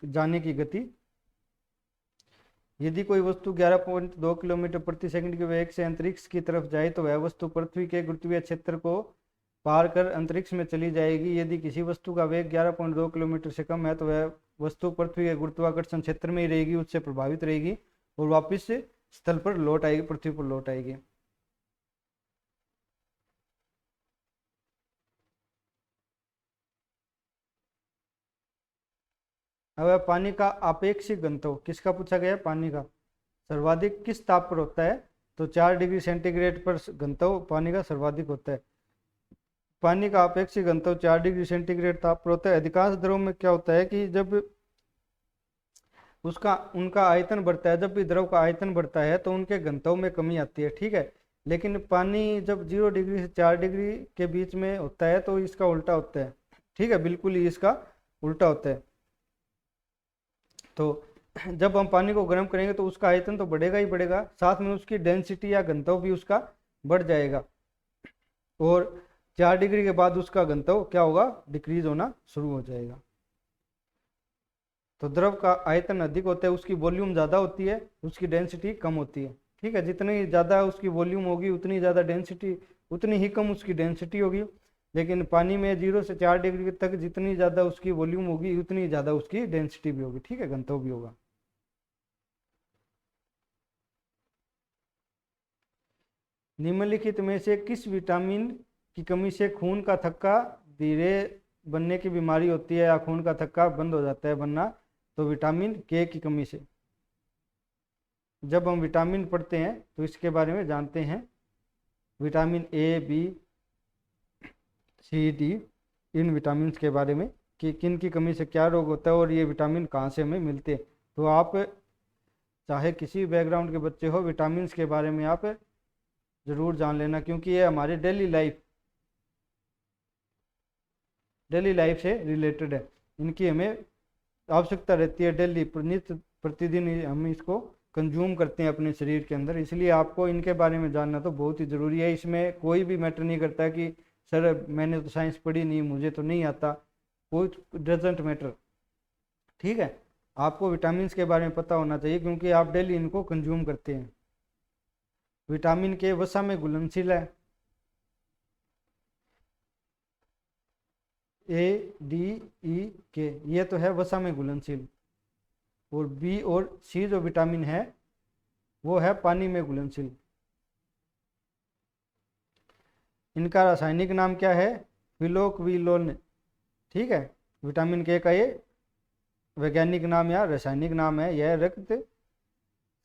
जाने की गति। यदि कोई वस्तु 11.2 किलोमीटर प्रति सेकंड के वेग से अंतरिक्ष की तरफ जाए तो वह वस्तु पृथ्वी के गुरुत्वीय क्षेत्र को पार कर अंतरिक्ष में चली जाएगी। यदि किसी वस्तु का वेग 11.2 किलोमीटर से कम है तो वह वस्तु पृथ्वी के गुरुत्वाकर्षण क्षेत्र में ही रहेगी, उससे प्रभावित रहेगी और वापस स्थल पर लौट आएगी, पृथ्वी पर लौट आएगी। अब पानी का आपेक्षिक घनत्व किसका पूछा गया है, पानी का सर्वाधिक किस ताप पर होता है, तो 4 डिग्री सेंटीग्रेड पर घनत्व पानी का सर्वाधिक होता है। पानी का आपेक्षिक घनत्व 4 डिग्री सेंटीग्रेड ताप पर होता है। अधिकांश द्रव में क्या होता है कि जब उनका आयतन बढ़ता है, जब भी द्रव का आयतन बढ़ता है तो उनके घनत्व में कमी आती है। ठीक है, लेकिन पानी जब 0 डिग्री से 4 डिग्री के बीच में होता है तो इसका उल्टा होता है। ठीक है, बिल्कुल ही इसका उल्टा होता है। तो जब हम पानी को गर्म करेंगे तो उसका आयतन तो बढ़ेगा ही बढ़ेगा, साथ में उसकी डेंसिटी या घनत्व भी उसका बढ़ जाएगा और 4 डिग्री के बाद उसका घनत्व क्या होगा, डिक्रीज होना शुरू हो जाएगा। तो द्रव का आयतन अधिक होता है, उसकी वॉल्यूम ज़्यादा होती है, उसकी डेंसिटी कम होती है। ठीक है, जितनी ज़्यादा उसकी वॉल्यूम होगी उतनी ज़्यादा डेंसिटी, उतनी ही कम उसकी डेंसिटी होगी। लेकिन पानी में 0 से 4 डिग्री तक जितनी ज़्यादा उसकी वॉल्यूम होगी उतनी ज़्यादा उसकी डेंसिटी भी होगी। ठीक है, घनत्व भी होगा। निम्नलिखित में से किस विटामिन की कमी से खून का थक्का धीरे बनने की बीमारी होती है या खून का थक्का बंद हो जाता है बनना, तो विटामिन के की कमी से। जब हम विटामिन पढ़ते हैं तो इसके बारे में जानते हैं, vitamin A, B, C, D, इन विटामिन के बारे में कि किन की कमी से क्या रोग होता है और ये विटामिन कहाँ से हमें मिलते हैं। तो आप चाहे किसी बैकग्राउंड के बच्चे हो, विटामिन के बारे में आप ज़रूर जान लेना, क्योंकि ये हमारे डेली लाइफ से रिलेटेड है। इनकी हमें आवश्यकता रहती है, डेली प्रतिदिन हम इसको कंज्यूम करते हैं अपने शरीर के अंदर, इसलिए आपको इनके बारे में जानना तो बहुत ही ज़रूरी है। इसमें कोई भी मैटर नहीं करता कि सर मैंने तो साइंस पढ़ी नहीं, मुझे तो नहीं आता, कोई डजेंट मैटर। ठीक है, आपको विटामिन के बारे में पता होना चाहिए क्योंकि आप डेली इनको कंज्यूम करते हैं। विटामिन के वसा में घुलनशील है, ए, डी, ई, के, ये तो है वसा में घुलनशील। और बी और सी जो विटामिन है वो है पानी में घुलनशील। इनका रासायनिक नाम क्या है, फिलोक्विनोन। ठीक है, विटामिन के का ये वैज्ञानिक नाम या रासायनिक नाम है। यह रक्त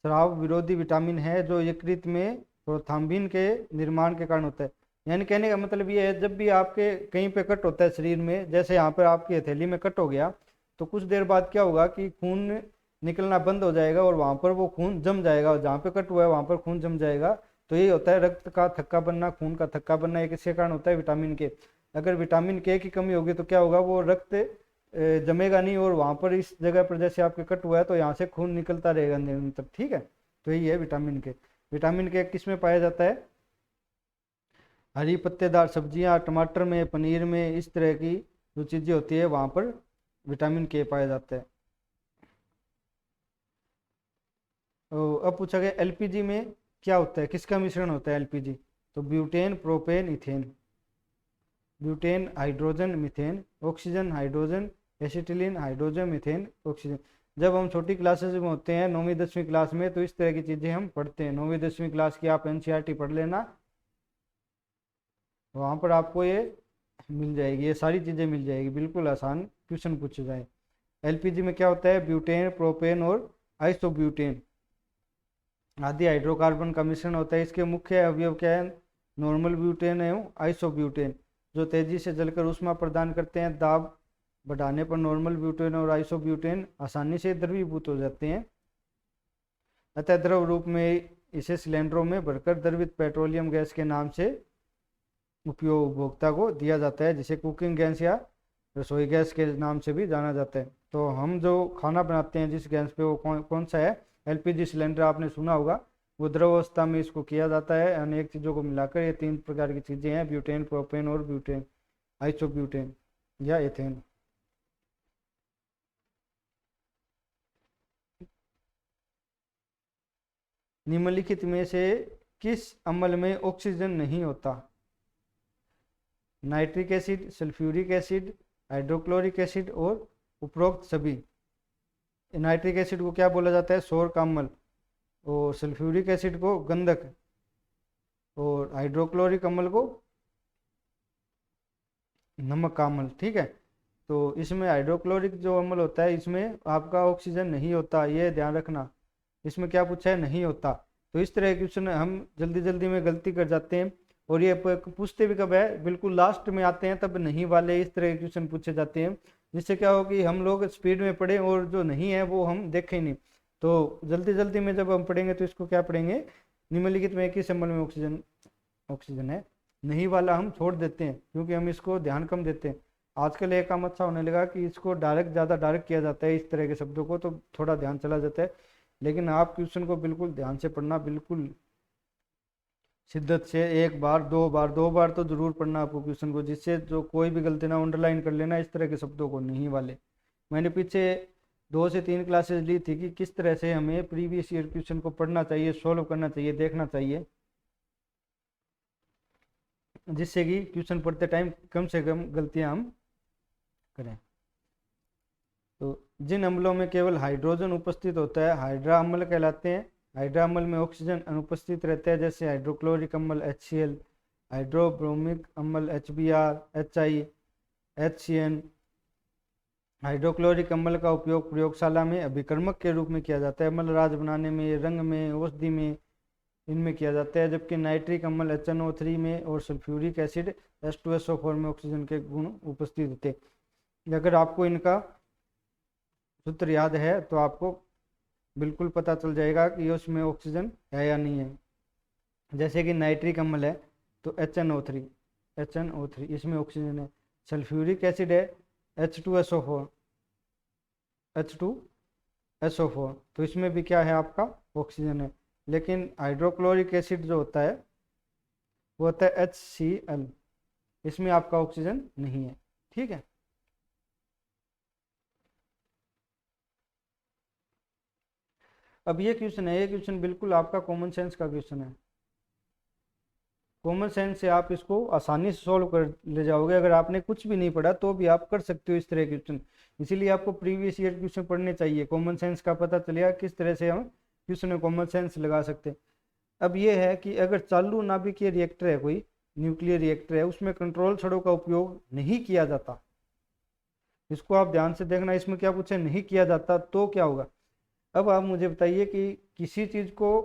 स्राव विरोधी विटामिन है जो यकृत में प्रोथाम्बिन के निर्माण के कारण होता है। यानी कहने का मतलब ये है, जब भी आपके कहीं पे कट होता है शरीर में, जैसे यहाँ पर आपकी हथेली में कट हो गया तो कुछ देर बाद क्या होगा कि खून निकलना बंद हो जाएगा और वहाँ पर वो खून जम जाएगा, जहाँ पे कट हुआ है वहाँ पर खून जम जाएगा। तो ये होता है रक्त का थक्का बनना, खून का थक्का बनना, ये किसके कारण होता है, विटामिन के। अगर विटामिन के की कमी होगी तो क्या होगा, वो रक्त जमेगा नहीं और वहाँ पर इस जगह पर जैसे आपके कट हुआ है तो यहाँ से खून निकलता रहेगा निरंतर। ठीक है, तो यही है विटामिन के। विटामिन के किस में पाया जाता है, हरी पत्तेदार सब्जियां, टमाटर में, पनीर में, इस तरह की जो चीज़ें होती है वहाँ पर विटामिन के पाया जाता है। अब पूछा गया एलपीजी में क्या होता है, किसका मिश्रण होता है एलपीजी, तो butane, propane, ethane. Butane hydrogen methane, oxygen hydrogen, acetylene, hydrogen, methane, oxygen. जब हम छोटी क्लासेस में होते हैं 9वीं 10वीं क्लास में, तो इस तरह की चीज़ें हम पढ़ते हैं। 9वीं 10वीं क्लास की आप एनसीईआरटी पढ़ लेना, वहाँ पर आपको ये मिल जाएगी, ये सारी चीज़ें मिल जाएगी, बिल्कुल आसान क्वेश्चन पूछे जाए। एलपीजी में क्या होता है, ब्यूटेन, प्रोपेन और आइसोब्यूटेन आदि हाइड्रोकार्बन का मिश्रण होता है। इसके मुख्य अवयव क्या है, नॉर्मल ब्यूटेन एवं आइसोब्यूटेन, जो तेजी से जलकर ऊष्मा प्रदान करते हैं। दाब बढ़ाने पर नॉर्मल ब्यूटेन और आइसोब्यूटेन आसानी से द्रवीभूत हो जाते हैं, अतः द्रव रूप में इसे सिलेंडरों में भरकर द्रवित पेट्रोलियम गैस के नाम से उपयोग उपभोक्ता को दिया जाता है, जिसे कुकिंग गैस या रसोई गैस के नाम से भी जाना जाता है। तो हम जो खाना बनाते हैं जिस गैस पे, वो कौन सा है, एलपीजी सिलेंडर, आपने सुना होगा। वो द्रव अवस्था में इसको किया जाता है, अनेक चीज़ों को मिलाकर। ये 3 प्रकार की चीज़ें हैं, ब्यूटेन, प्रोपेन और ब्यूटेन, आइसोब्यूटेन या एथेन। निम्नलिखित में से किस अम्ल में ऑक्सीजन नहीं होता, nitric acid, sulphuric acid, hydrochloric acid और उपरोक्त सभी। नाइट्रिक एसिड को क्या बोला जाता है, सौर का अम्ल, और सल्फ्यूरिक एसिड को गंधक, और हाइड्रोक्लोरिक अम्ल को नमक का अम्ल। ठीक है, तो इसमें हाइड्रोक्लोरिक जो अम्ल होता है, इसमें आपका ऑक्सीजन नहीं होता, ये ध्यान रखना। इसमें क्या पूछा है, नहीं होता। तो इस तरह के क्वेश्चन हम जल्दी जल्दी में गलती कर जाते हैं, और ये पूछते भी कब है, बिल्कुल लास्ट में आते हैं तब नहीं वाले इस तरह के क्वेश्चन पूछे जाते हैं, जिससे क्या हो कि हम लोग स्पीड में पढ़ें और जो नहीं है वो हम देखें नहीं। तो जल्दी जल्दी में जब हम पढ़ेंगे तो इसको क्या पढ़ेंगे, निम्नलिखित में किस अम्ल में ऑक्सीजन है, नहीं वाला हम छोड़ देते हैं, क्योंकि हम इसको ध्यान कम देते हैं। आजकल एक काम अच्छा होने लगा कि इसको ज़्यादा डायरेक्ट किया जाता है, इस तरह के शब्दों को, तो थोड़ा ध्यान चला जाता है। लेकिन आप क्वेश्चन को बिल्कुल ध्यान से पढ़ना, बिल्कुल शिद्दत से, 1 बार 2 बार तो जरूर पढ़ना आपको क्वेश्चन को, जिससे जो कोई भी गलती ना, अंडरलाइन कर लेना इस तरह के शब्दों को, नहीं वाले। मैंने पीछे 2 से 3 क्लासेस ली थी कि किस तरह से हमें प्रीवियस ईयर क्वेश्चन को पढ़ना चाहिए, सोल्व करना चाहिए, देखना चाहिए, जिससे कि क्वेश्चन पढ़ते टाइम कम से कम गलतियां हम करें। तो जिन अम्लों में केवल हाइड्रोजन उपस्थित होता है हाइड्रा अम्ल कहलाते हैं। हाइड्रा अम्ल में ऑक्सीजन अनुपस्थित रहता है, जैसे हाइड्रोक्लोरिक अम्ल HCl, हाइड्रोब्रोमिक अम्ल HBr, HI, HCN। हाइड्रोक्लोरिक अम्ल का उपयोग प्रयोगशाला में अभिकर्मक के रूप में किया जाता है, अम्लराज बनाने में, रंग में, औषधि में, इनमें किया जाता है। जबकि नाइट्रिक अम्ल HNO3 में और सल्फ्यूरिक एसिड H2SO4 में ऑक्सीजन के गुण उपस्थित होते हैं। अगर आपको इनका सूत्र याद है तो आपको बिल्कुल पता चल जाएगा कि उसमें ऑक्सीजन है या नहीं है। जैसे कि नाइट्रिक अम्ल है तो HNO3 इसमें ऑक्सीजन है। सल्फ्यूरिक एसिड है H2SO4 तो इसमें भी क्या है, आपका ऑक्सीजन है। लेकिन हाइड्रोक्लोरिक एसिड जो होता है वो होता है HCl, इसमें आपका ऑक्सीजन नहीं है। ठीक है, अब ये क्वेश्चन है, ये क्वेश्चन बिल्कुल आपका कॉमन सेंस का क्वेश्चन है। कॉमन सेंस से आप इसको आसानी से सॉल्व कर ले जाओगे, अगर आपने कुछ भी नहीं पढ़ा तो भी आप कर सकते हो इस तरह के क्वेश्चन। इसीलिए आपको प्रीवियस ईयर क्वेश्चन पढ़ने चाहिए, कॉमन सेंस का पता चलेगा किस तरह से हम क्वेश्चन में कॉमन सेंस लगा सकते हैं। अब ये है कि अगर चालू नाभिकीय रिएक्टर है, कोई न्यूक्लियर रिएक्टर है, उसमें कंट्रोल छड़ों का उपयोग नहीं किया जाता, इसको आप ध्यान से देखना, इसमें क्या पूछे, नहीं किया जाता, तो क्या होगा। अब आप मुझे बताइए कि किसी चीज को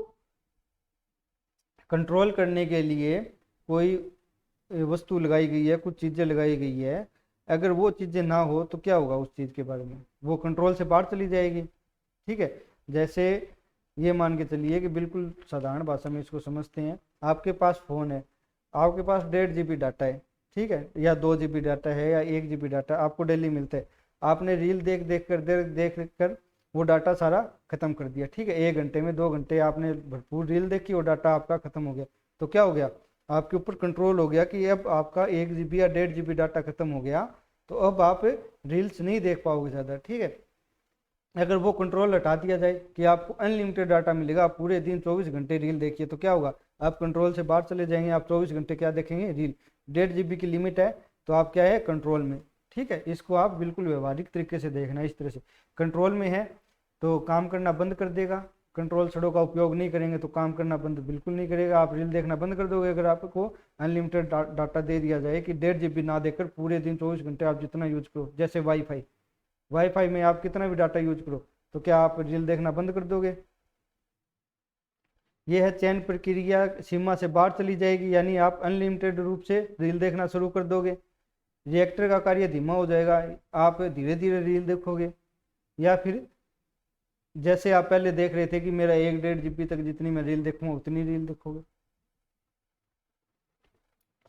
कंट्रोल करने के लिए कोई वस्तु लगाई गई है, कुछ चीजें लगाई गई है, अगर वो चीजें ना हो तो क्या होगा उस चीज के बारे में, वो कंट्रोल से बाहर चली जाएगी। ठीक है, जैसे ये मान के चलिए कि बिल्कुल साधारण भाषा में इसको समझते हैं, आपके पास फोन है, आपके पास 1.5 GB डाटा है, ठीक है, या 2 GB डाटा है या 1 GB डाटा आपको डेली मिलता है। आपने रील देख कर वो डाटा सारा खत्म कर दिया। ठीक है, 1 घंटे में 2 घंटे आपने भरपूर रील देखी, वो डाटा आपका खत्म हो गया। तो क्या हो गया, आपके ऊपर कंट्रोल हो गया कि अब आपका 1 GB या 1.5 GB डाटा खत्म हो गया, तो अब आप रील्स नहीं देख पाओगे ज़्यादा। ठीक है, अगर वो कंट्रोल हटा दिया जाए कि आपको अनलिमिटेड डाटा मिलेगा, आप पूरे दिन 24 घंटे रील देखिए, तो क्या होगा, आप कंट्रोल से बाहर चले जाएंगे, आप 24 घंटे क्या देखेंगे, रील। 1.5 GB की लिमिट है तो आप क्या है, कंट्रोल में। ठीक है, इसको आप बिल्कुल व्यवहारिक तरीके से देखना। इस तरह से कंट्रोल में है तो काम करना बंद कर देगा, कंट्रोल छड़ों का उपयोग नहीं करेंगे तो काम करना बंद बिल्कुल नहीं करेगा। आप रील देखना बंद कर दोगे अगर आपको अनलिमिटेड डाटा दे दिया जाए कि 1.5 GB ना देकर पूरे दिन 24 घंटे आप जितना यूज करो। जैसे वाईफाई, वाईफाई में आप कितना भी डाटा यूज करो तो क्या आप रील देखना बंद कर दोगे? यह है चयन प्रक्रिया सीमा से बाहर चली जाएगी, यानी आप अनलिमिटेड रूप से रील देखना शुरू कर दोगे। रिएक्टर का कार्य धीमा हो जाएगा, आप धीरे धीरे रील देखोगे। या फिर जैसे आप पहले देख रहे थे कि मेरा 1.5 GB तक जितनी मैं रील देखूंगा उतनी रील देखोगे,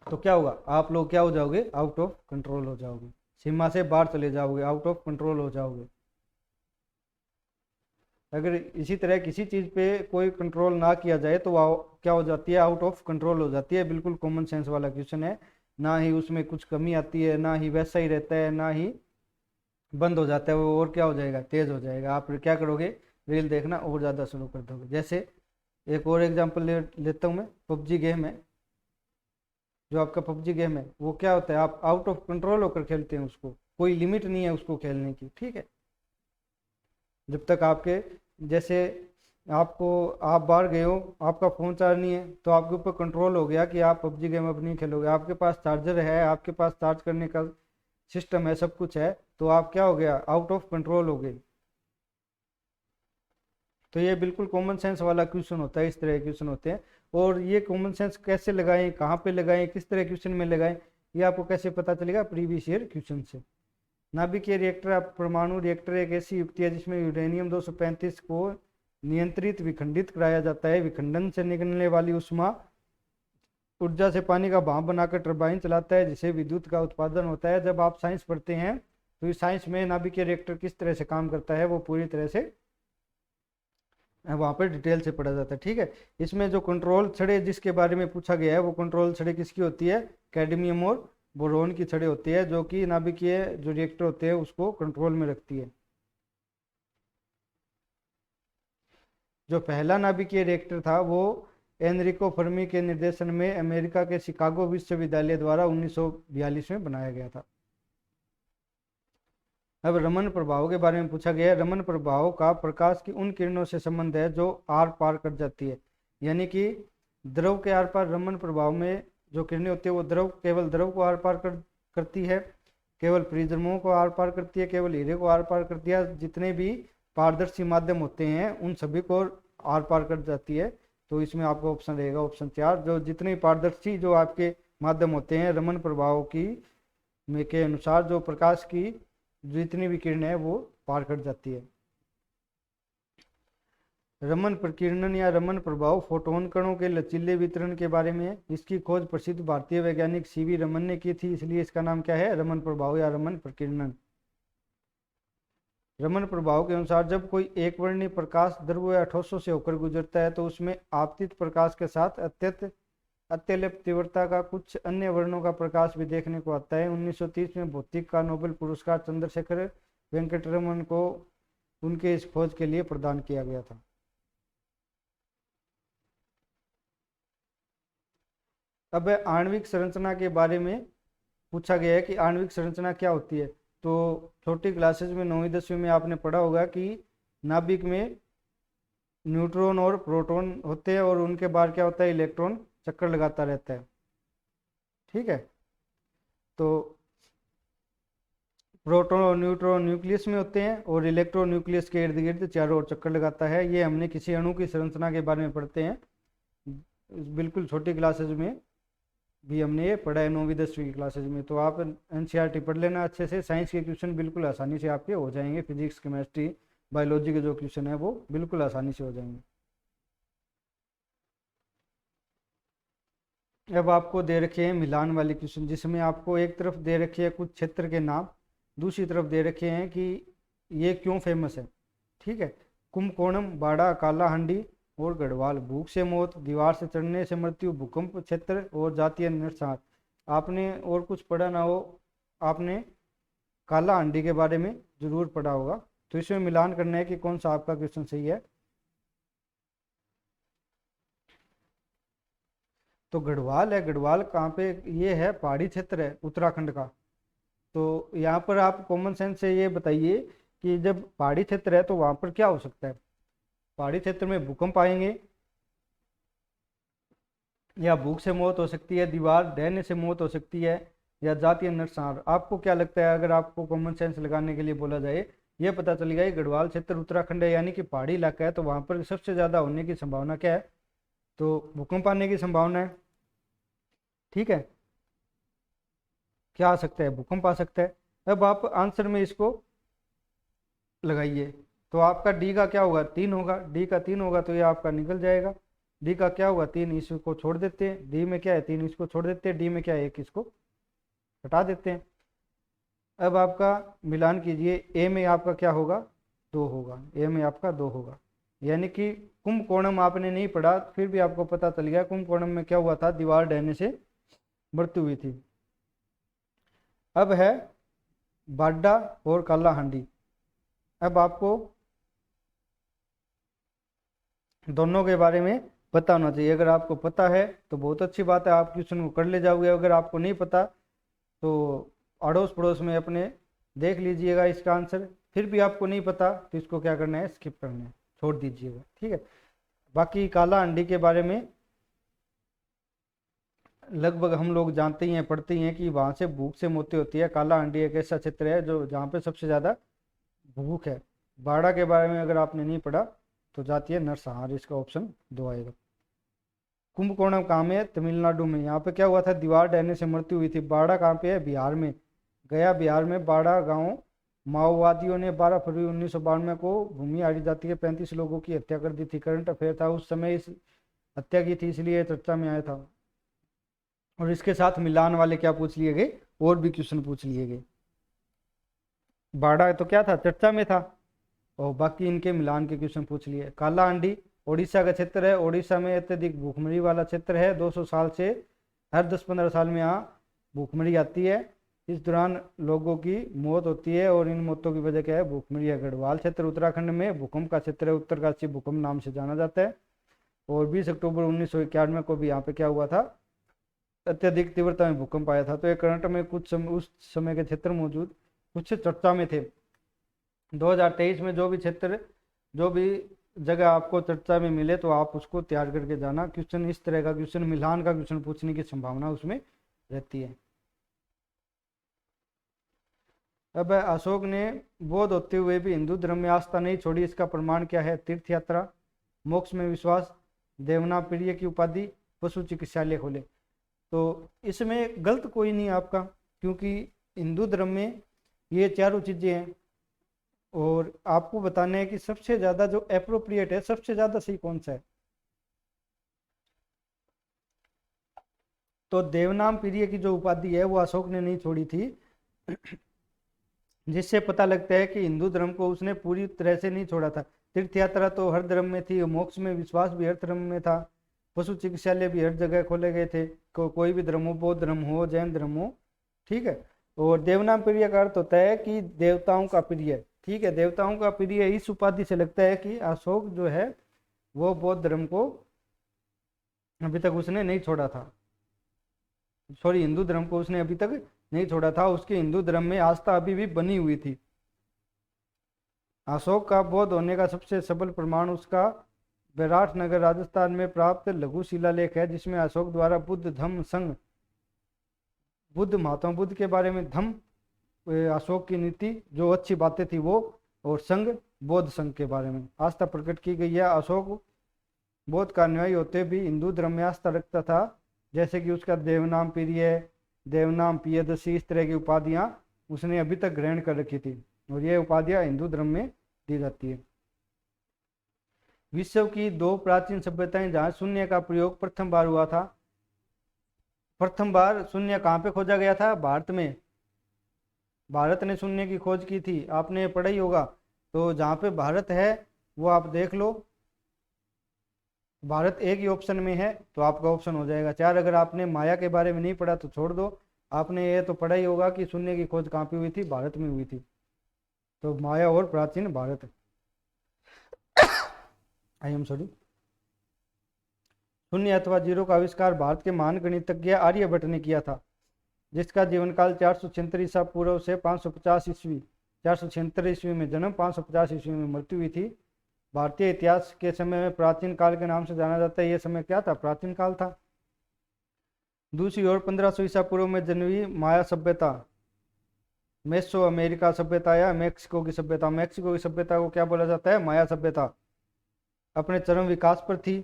तो क्या होगा? आप लोग क्या हो जाओगे? आउट ऑफ कंट्रोल हो जाओगे, सीमा से बाहर चले जाओगे, आउट ऑफ कंट्रोल हो जाओगे। अगर इसी तरह किसी चीज पे कोई कंट्रोल ना किया जाए तो वो क्या हो जाती है? आउट ऑफ कंट्रोल हो जाती है। बिल्कुल कॉमन सेंस वाला क्वेश्चन है, ना ही उसमें कुछ कमी आती है, ना ही वैसा ही रहता है, ना ही बंद हो जाता है वो, और क्या हो जाएगा? तेज हो जाएगा। आप क्या करोगे? रील देखना और ज़्यादा शुरू कर दोगे। जैसे एक और एग्जांपल लेता हूँ मैं, पबजी गेम है। जो आपका पबजी गेम है वो क्या होता है? आप आउट ऑफ कंट्रोल होकर खेलते हैं उसको, कोई लिमिट नहीं है उसको खेलने की, ठीक है। जब तक आपके जैसे आपको आप बाहर गए हो, आपका फ़ोन चार्ज नहीं है तो आपके ऊपर कंट्रोल हो गया कि आप पबजी गेम अब नहीं खेलोगे। आपके पास चार्जर है, आपके पास चार्ज करने का सिस्टम है, सब कुछ है, तो आप क्या हो गया? आउट ऑफ कंट्रोल हो गए। तो ये बिल्कुल कॉमन सेंस वाला क्वेश्चन होता है, इस तरह के क्वेश्चन होते हैं। और ये कॉमन सेंस कैसे लगाएं, कहाँ पे लगाएं, किस तरह क्वेश्चन में लगाएं, ये आपको कैसे पता चलेगा? प्रीवियस ईयर क्वेश्चन से। नाभिकीय रिएक्टर, परमाणु रिएक्टर एक ऐसी युक्ति है जिसमें यूरेनियम 235 को नियंत्रित विखंडित कराया जाता है। विखंडन से निकलने वाली उष्मा ऊर्जा से पानी का भाप बनाकर टरबाइन चलाता है, जिससे विद्युत का उत्पादन होता है। जब आप साइंस पढ़ते हैं तो इस साइंस में नाभिकीय रिएक्टर किस तरह से काम करता है वो पूरी तरह से वहाँ पर डिटेल से पढ़ा जाता है, ठीक है। इसमें जो कंट्रोल छड़े जिसके बारे में पूछा गया है वो कंट्रोल छड़े किसकी होती है? कैडमियम और बोरोन की छड़े होती है, जो कि नाभिकीय जो रिएक्टर होते हैं उसको कंट्रोल में रखती है। जो पहला नाभिकीय रिएक्टर था वो एनरिको फर्मी के निर्देशन में अमेरिका के शिकागो विश्वविद्यालय द्वारा 1942 में बनाया गया था। अब रमन प्रभाव के बारे में पूछा गया है। रमन प्रभाव का प्रकाश की उन किरणों से संबंध है जो आर पार कर जाती है, यानी कि द्रव के आर पार रमन प्रभाव में जो किरणें होती है वो केवल द्रव को आर पार करती है, केवल प्रिज्मों को आर पार करती है, केवल हीरे को आर पार करती है। जितने भी पारदर्शी माध्यम होते हैं उन सभी को आर पार कर जाती है। तो इसमें आपका ऑप्शन रहेगा ऑप्शन 4। जो जितने पारदर्शी जो आपके माध्यम होते हैं रमन प्रभाव की में के अनुसार जो प्रकाश की जितनी भी किरण है वो पार कर जाती है। रमन प्रकीर्णन या रमन प्रभाव फोटोन कणों के लचीले वितरण के बारे में है। इसकी खोज प्रसिद्ध भारतीय वैज्ञानिक सीवी रमन ने की थी, इसलिए इसका नाम क्या है? रमन प्रभाव या रमन प्रकीर्णन। रमन प्रभाव के अनुसार जब कोई एक वर्णीय प्रकाश द्रव या ठोसों से होकर गुजरता है तो उसमें आपतित प्रकाश के साथ अत्यल्प तीव्रता का कुछ अन्य वर्णों का प्रकाश भी देखने को आता है। 1930 में भौतिक का नोबेल पुरस्कार चंद्रशेखर वेंकटरमन को उनके इस खोज के लिए प्रदान किया गया था। अब आणविक संरचना के बारे में पूछा गया है कि आणविक संरचना क्या होती है। तो छोटी क्लासेस में 9वीं 10वीं में आपने पढ़ा होगा कि नाभिक में न्यूट्रॉन और प्रोटॉन होते हैं और उनके बाहर क्या होता है? इलेक्ट्रॉन चक्कर लगाता रहता है, ठीक है। तो प्रोटॉन और न्यूट्रॉन न्यूक्लियस में होते हैं और इलेक्ट्रॉन न्यूक्लियस के इर्द गिर्द चारों ओर चक्कर लगाता है। ये हमने किसी अणु की संरचना के बारे में पढ़ते हैं, बिल्कुल छोटी क्लासेज में भी हमने ये पढ़ा है 9वीं 10वीं की क्लासेज में। तो आप एनसीईआरटी पढ़ लेना अच्छे से। साइंस के क्वेश्चन बिल्कुल आसानी से आपके हो जाएंगे, फिजिक्स केमिस्ट्री बायोलॉजी के जो क्वेश्चन है वो बिल्कुल आसानी से हो जाएंगे। अब आपको दे रखे हैं मिलान वाले क्वेश्चन, जिसमें आपको एक तरफ दे रखे हैं कुछ क्षेत्र के नाम, दूसरी तरफ दे रखे हैं कि ये क्यों फेमस है, ठीक है। कुंभकोणम, बाड़ा, कालाहांडी और गढ़वाल। भूख से मौत, दीवार से चढ़ने से मृत्यु, भूकंप क्षेत्र और जातीय नरसंहार। आपने और कुछ पढ़ा ना हो, आपने कालाहांडी के बारे में जरूर पढ़ा होगा। तो इसमें मिलान करना है कि कौन सा आपका क्वेश्चन सही है। तो गढ़वाल है, गढ़वाल कहाँ पे? ये है पहाड़ी क्षेत्र है उत्तराखंड का, तो यहाँ पर आप कॉमन सेंस से ये बताइए कि जब पहाड़ी क्षेत्र है तो वहाँ पर क्या हो सकता है। पहाड़ी क्षेत्र में भूकंप आएंगे, या भूख से मौत हो सकती है, दीवार ढहने से मौत हो सकती है, या जातीय नरसंहार। आपको क्या लगता है अगर आपको कॉमन सेंस लगाने के लिए बोला जाए, ये पता चलेगा कि गढ़वाल क्षेत्र उत्तराखंड है यानी कि पहाड़ी इलाका है, तो वहाँ पर सबसे ज़्यादा होने की संभावना क्या है, तो भूकंप आने की संभावना है। ठीक है, क्या आ सकता है, भूकंप आ सकता है। अब आप आंसर में इसको लगाइए, तो आपका डी का क्या होगा, 3 होगा। डी का 3 होगा तो ये आपका निकल जाएगा। डी का क्या होगा, 3, इसको छोड़ देते हैं। डी में क्या है, 3, इसको छोड़ देते हैं। डी में क्या है, 1, इसको हटा देते हैं। अब आपका मिलान कीजिए, ए में आपका क्या होगा, 2 होगा। ए में आपका 2 होगा, यानी कि कुंभकोणम आपने नहीं पढ़ा फिर भी आपको पता चल गया कुंभकोणम में क्या हुआ था, दीवार ढहने से मृत्यु हुई थी। अब है बाड्डा और काला हांडी। अब आपको दोनों के बारे में पता होना चाहिए। अगर आपको पता है तो बहुत अच्छी बात है, आप क्वेश्चन को कर ले जाओगे। अगर आपको नहीं पता तो अड़ोस पड़ोस में अपने देख लीजिएगा इसका आंसर। फिर भी आपको नहीं पता तो इसको क्या करना है, स्किप करना है, छोड़ दीजिएगा। ठीक है, बाकी काला हांडी के बारे में लगभग हम लोग जानते ही हैं, पढ़ते ही हैं कि वहाँ से भूख से मौतें होती है। काला हांडी एक ऐसा क्षेत्र है जो जहाँ पे सबसे ज़्यादा भूख है। बाड़ा के बारे में अगर आपने नहीं पढ़ा तो जाती है नरसंहार, इसका ऑप्शन 2 आएगा। कुंभकोणम कहाँ में है, तमिलनाडु में। यहाँ पे क्या हुआ था, दीवार ढहने से मृत्यु हुई थी। बाड़ा कहाँ पे है, बिहार में, गया बिहार में बाड़ा गांव। माओवादियों ने 12 फरवरी 1992 को भूमि आड़ी जाति के 35 लोगों की हत्या कर दी थी। करंट अफेयर था उस समय, इस हत्या की थी इसलिए चर्चा में आया था। और इसके साथ मिलान वाले क्या पूछ लिए गए, और भी क्वेश्चन पूछ लिए गए। बाड़ा तो क्या था, चर्चा में था, और बाकी इनके मिलान के क्वेश्चन पूछ लिए। काला हांडी ओडिशा का क्षेत्र है। ओडिशा में अत्यधिक भूखमरी वाला क्षेत्र है। 200 साल से हर 10-15 साल में यहाँ भूखमरी आती है। इस दौरान लोगों की मौत होती है और इन मौतों की वजह क्या है, भूखमरी है। गढ़वाल क्षेत्र उत्तराखंड में भूकंप का क्षेत्र है, उत्तरकाशी भूकंप नाम से जाना जाता है। और 20 अक्टूबर 1991 को भी यहाँ पे क्या हुआ था, अत्यधिक तीव्रता में भूकंप आया था। तो ये करंट में कुछ समय, उस समय के क्षेत्र मौजूद कुछ चर्चा में थे। 2023 में जो भी क्षेत्र, जो भी जगह आपको चर्चा में मिले तो आप उसको तैयार करके जाना। क्वेश्चन इस तरह का क्वेश्चन, मिलान का क्वेश्चन पूछने की संभावना उसमें रहती है। अब अशोक ने बौद्ध होते हुए भी हिंदू धर्म में आस्था नहीं छोड़ी, इसका प्रमाण क्या है, तीर्थ यात्रा, मोक्ष में विश्वास, देवनाम प्रिय की उपाधि, पशु चिकित्सालय खोले। तो इसमें गलत कोई नहीं आपका, क्योंकि हिंदू धर्म में ये चारों चीजें हैं। और आपको बताना है कि सबसे ज्यादा जो एप्रोप्रिएट है, सबसे ज्यादा सही कौन सा है, तो देवनाम प्रिय की जो उपाधि है वो अशोक ने नहीं छोड़ी थी। जिससे पता लगता है कि हिंदू धर्म को उसने पूरी तरह से नहीं छोड़ा था। तीर्थ यात्रा तो हर धर्म में थी, मोक्ष में विश्वास भी हर धर्म में था, पशु चिकित्सालय भी हर जगह खोले गए थे, कोई भी धर्म हो, बौद्ध धर्म हो, जैन धर्म हो। ठीक है, और देवनाम प्रिय का अर्थ होता है कि देवताओं का प्रिय। ठीक है, देवताओं का प्रिय इस उपाधि से लगता है कि अशोक जो है वो बौद्ध धर्म को अभी तक उसने नहीं छोड़ा था, सॉरी हिंदू धर्म को उसने अभी तक नहीं छोड़ा था, उसके हिंदू धर्म में आस्था अभी भी बनी हुई थी। अशोक का बौद्ध होने का सबसे सबल प्रमाण उसका विराटनगर राजस्थान में प्राप्त लघु शिलालेख है, जिसमें अशोक द्वारा बुद्ध धम्म संघ, बुद्ध महात्मा बुद्ध के बारे में, धम्म अशोक की नीति जो अच्छी बातें थी वो, और संघ बौद्ध संघ के बारे में आस्था प्रकट की गई है। अशोक बौद्ध का अनुयायी होते भी हिंदू धर्म में आस्था रखता था, जैसे कि उसका देवनाम प्रिय, देवनाम पियदसी, इस तरह की उपाधियां उसने अभी तक ग्रहण कर रखी थी, और ये उपाधियां हिंदू धर्म में दी जाती है। विश्व की 2 प्राचीन सभ्यताएं जहां शून्य का प्रयोग प्रथम बार हुआ था, प्रथम बार शून्य कहाँ पे खोजा गया था, भारत में। भारत ने शून्य की खोज की थी, आपने पढ़ा ही होगा। तो जहाँ पे भारत है वो आप देख लो, भारत एक ही ऑप्शन में है तो आपका ऑप्शन हो जाएगा 4। अगर आपने माया के बारे में नहीं पढ़ा तो छोड़ दो, आपने ये तो पढ़ा ही होगा कि शून्य की खोज कहाँ पे हुई थी, भारत में हुई थी। तो माया और प्राचीन भारत, आई एम सॉरी, शून्य अथवा जीरो का आविष्कार भारत के महान गणितज्ञ आर्यभट्ट ने किया था। जिसका जीवन काल 476 ईसा पूर्व से 550 ईस्वी, 476 ईस्वी में जन्म, 550 ईस्वी में मृत्यु हुई थी। भारतीय इतिहास के समय में प्राचीन काल के नाम से जाना जाता है। यह समय क्या था? प्राचीन काल था। दूसरी ओर 1500 ईसा पूर्व में जन्मी माया सभ्यता, मेसो अमेरिका सभ्यता या मैक्सिको की सभ्यता, मैक्सिको की सभ्यता को क्या बोला जाता है? माया सभ्यता, अपने चरम विकास पर थी।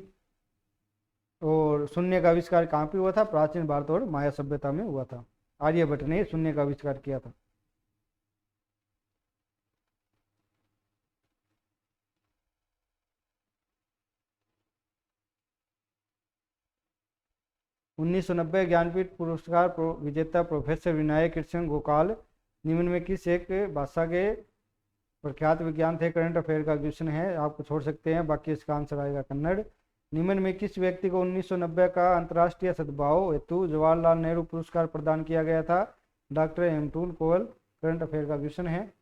और शून्य का आविष्कार कहाँ पे हुआ था? प्राचीन भारत और माया सभ्यता में हुआ था। आर्यभट्ट ने शून्य का आविष्कार किया था। उन्नीस सौ 1990 ज्ञानपीठ पुरस्कार विजेता प्रोफेसर विनायक कृष्ण गोपाल निम्न में किस एक भाषा के प्रख्यात विज्ञान थे? करंट अफेयर का क्वेश्चन है, आपको छोड़ सकते हैं, बाकी इसका आंसर आएगा कन्नड़। निम्न में किस व्यक्ति को 1990 का अंतर्राष्ट्रीय सद्भाव हेतु जवाहरलाल नेहरू पुरस्कार प्रदान किया गया था? डॉक्टर हेमटूल कोवल। करंट अफेयर का क्वेश्चन है।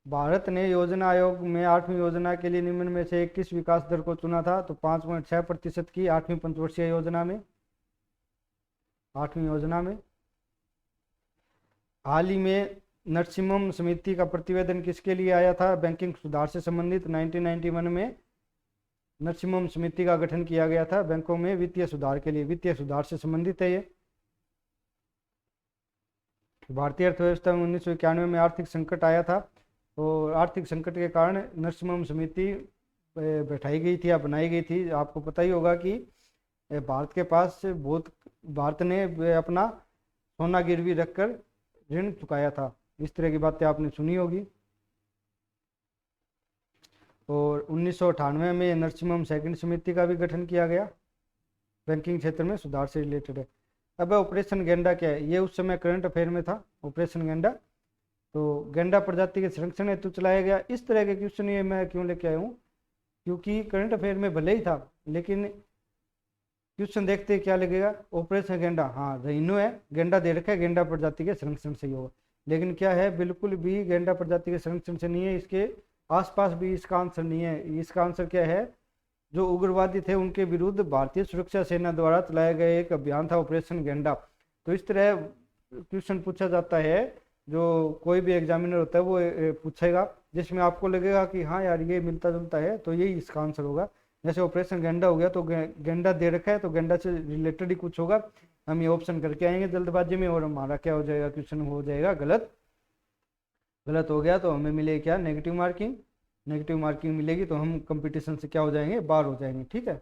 भारत ने योजना आयोग में 8वीं योजना के लिए निम्न में से किस विकास दर को चुना था? तो 5.6% की 8वीं पंचवर्षीय योजना में, 8वीं योजना में। हाल ही में नरसिम्हम समिति का प्रतिवेदन किसके लिए आया था? बैंकिंग सुधार से संबंधित। 1991 में नरसिम्हम समिति का गठन किया गया था बैंकों में वित्तीय सुधार के लिए, वित्तीय सुधार से संबंधित है ये। भारतीय अर्थव्यवस्था में 1991 में आर्थिक संकट आया था और आर्थिक संकट के कारण नरसिम्हम समिति बैठाई गई थी या बनाई गई थी। आपको पता ही होगा कि भारत के पास बहुत, भारत ने अपना सोना गिरवी रखकर ऋण चुकाया था। इस तरह की बातें आपने सुनी होगी। और 1998 में नरसिम्हम सेकंड समिति का भी गठन किया गया, बैंकिंग क्षेत्र में सुधार से रिलेटेड है। अब ऑपरेशन गेंडा क्या है? ये उस समय करंट अफेयर में था, ऑपरेशन गेंडा। तो गेंडा प्रजाति के संरक्षण हेतु चलाया गया। इस तरह के क्वेश्चन ये मैं क्यों लेके आया हूँ? क्योंकि करंट अफेयर में भले ही था, लेकिन क्वेश्चन देखते क्या लगेगा? ऑपरेशन गेंडा, हाँ रहीनो है, गेंडा दे रखा है, गेंडा प्रजाति के संरक्षण से ही होगा। लेकिन क्या है? बिल्कुल भी गेंडा प्रजाति के संरक्षण से नहीं है, इसके आसपास भी इसका आंसर नहीं है। इसका आंसर क्या है? जो उग्रवादी थे उनके विरुद्ध भारतीय सुरक्षा सेना द्वारा चलाया गया एक अभियान था, ऑपरेशन गेंडा। तो इस तरह क्वेश्चन पूछा जाता है, जो कोई भी एग्जामिनर होता है वो पूछेगा, जिसमें आपको लगेगा कि हाँ यार ये मिलता जुलता है, तो यही इसका आंसर होगा। जैसे ऑपरेशन गेंडा हो गया, तो गेंडा दे रखा है तो गेंडा से रिलेटेड ही कुछ होगा। हम ये ऑप्शन करके आएंगे जल्दबाजी में और हमारा क्या हो जाएगा? क्वेश्चन हो जाएगा गलत। गलत हो गया तो हमें मिलेगी क्या? Negative marking. नेगेटिव मार्किंग मिलेगी तो हम कंपटीशन से क्या हो जाएंगे? बाहर हो जाएंगे। ठीक है।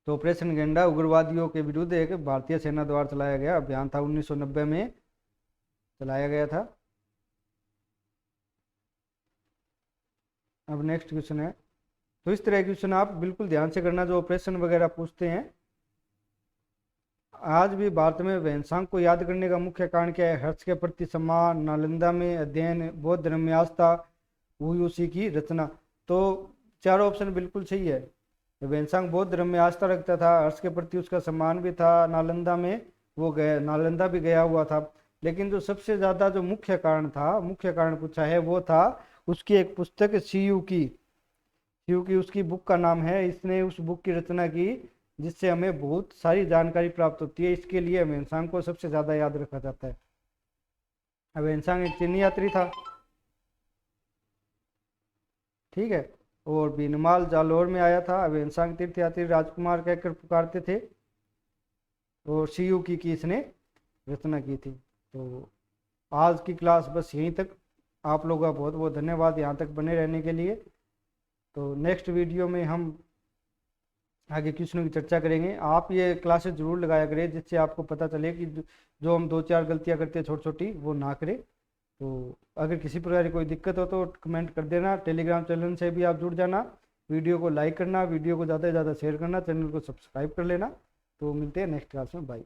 तो ऑपरेशन गेंडा उग्रवादियों के विरुद्ध एक भारतीय सेना द्वारा चलाया गया अभियान था, 1990 में चलाया गया था। अब नेक्स्ट क्वेश्चन है, तो इस तरह क्वेश्चन आप बिल्कुल ध्यान से करना जो ऑपरेशन वगैरह पूछते हैं। आज भी भारत में वैनसांग को याद करने का मुख्य कारण क्या है? हर्ष के प्रति सम्मान, नालंदा में अध्ययन, बौद्ध धर्म में आस्था, वुयूसी की रचना। तो चारों ऑप्शन बिल्कुल सही है। वैनसांग बौद्ध धर्म में आस्था रखता था, हर्ष के प्रति उसका सम्मान भी था, नालंदा में वो गया, नालंदा भी गया हुआ था। लेकिन जो सबसे ज्यादा जो मुख्य कारण था, मुख्य कारण पूछा है, वो था उसकी एक पुस्तक सीयू की उसकी बुक का नाम है। इसने उस बुक की रचना की जिससे हमें बहुत सारी जानकारी प्राप्त होती है। इसके लिए वैनसांग को सबसे ज्यादा याद रखा जाता है। वैनसांग एक चीनी यात्री था, ठीक है, और बीनमाल जालौर में आया था। वैनसांग तीर्थ यात्री राजकुमार कहकर पुकारते थे और सीयू की इसने रचना की थी। तो आज की क्लास बस यहीं तक। आप लोगों का बहुत बहुत धन्यवाद यहाँ तक बने रहने के लिए। तो नेक्स्ट वीडियो में हम आगे क्वेश्चनों की चर्चा करेंगे। आप ये क्लासेस जरूर लगाया करें जिससे आपको पता चले कि जो हम 2-4 गलतियां करते हैं छोटी छोटी, वो ना करें। तो अगर किसी प्रकार की कोई दिक्कत हो तो कमेंट कर देना। टेलीग्राम चैनल से भी आप जुड़ जाना। वीडियो को लाइक करना, वीडियो को ज़्यादा से ज़्यादा शेयर करना, चैनल को सब्सक्राइब कर लेना। तो मिलते हैं नेक्स्ट क्लास में। बाय।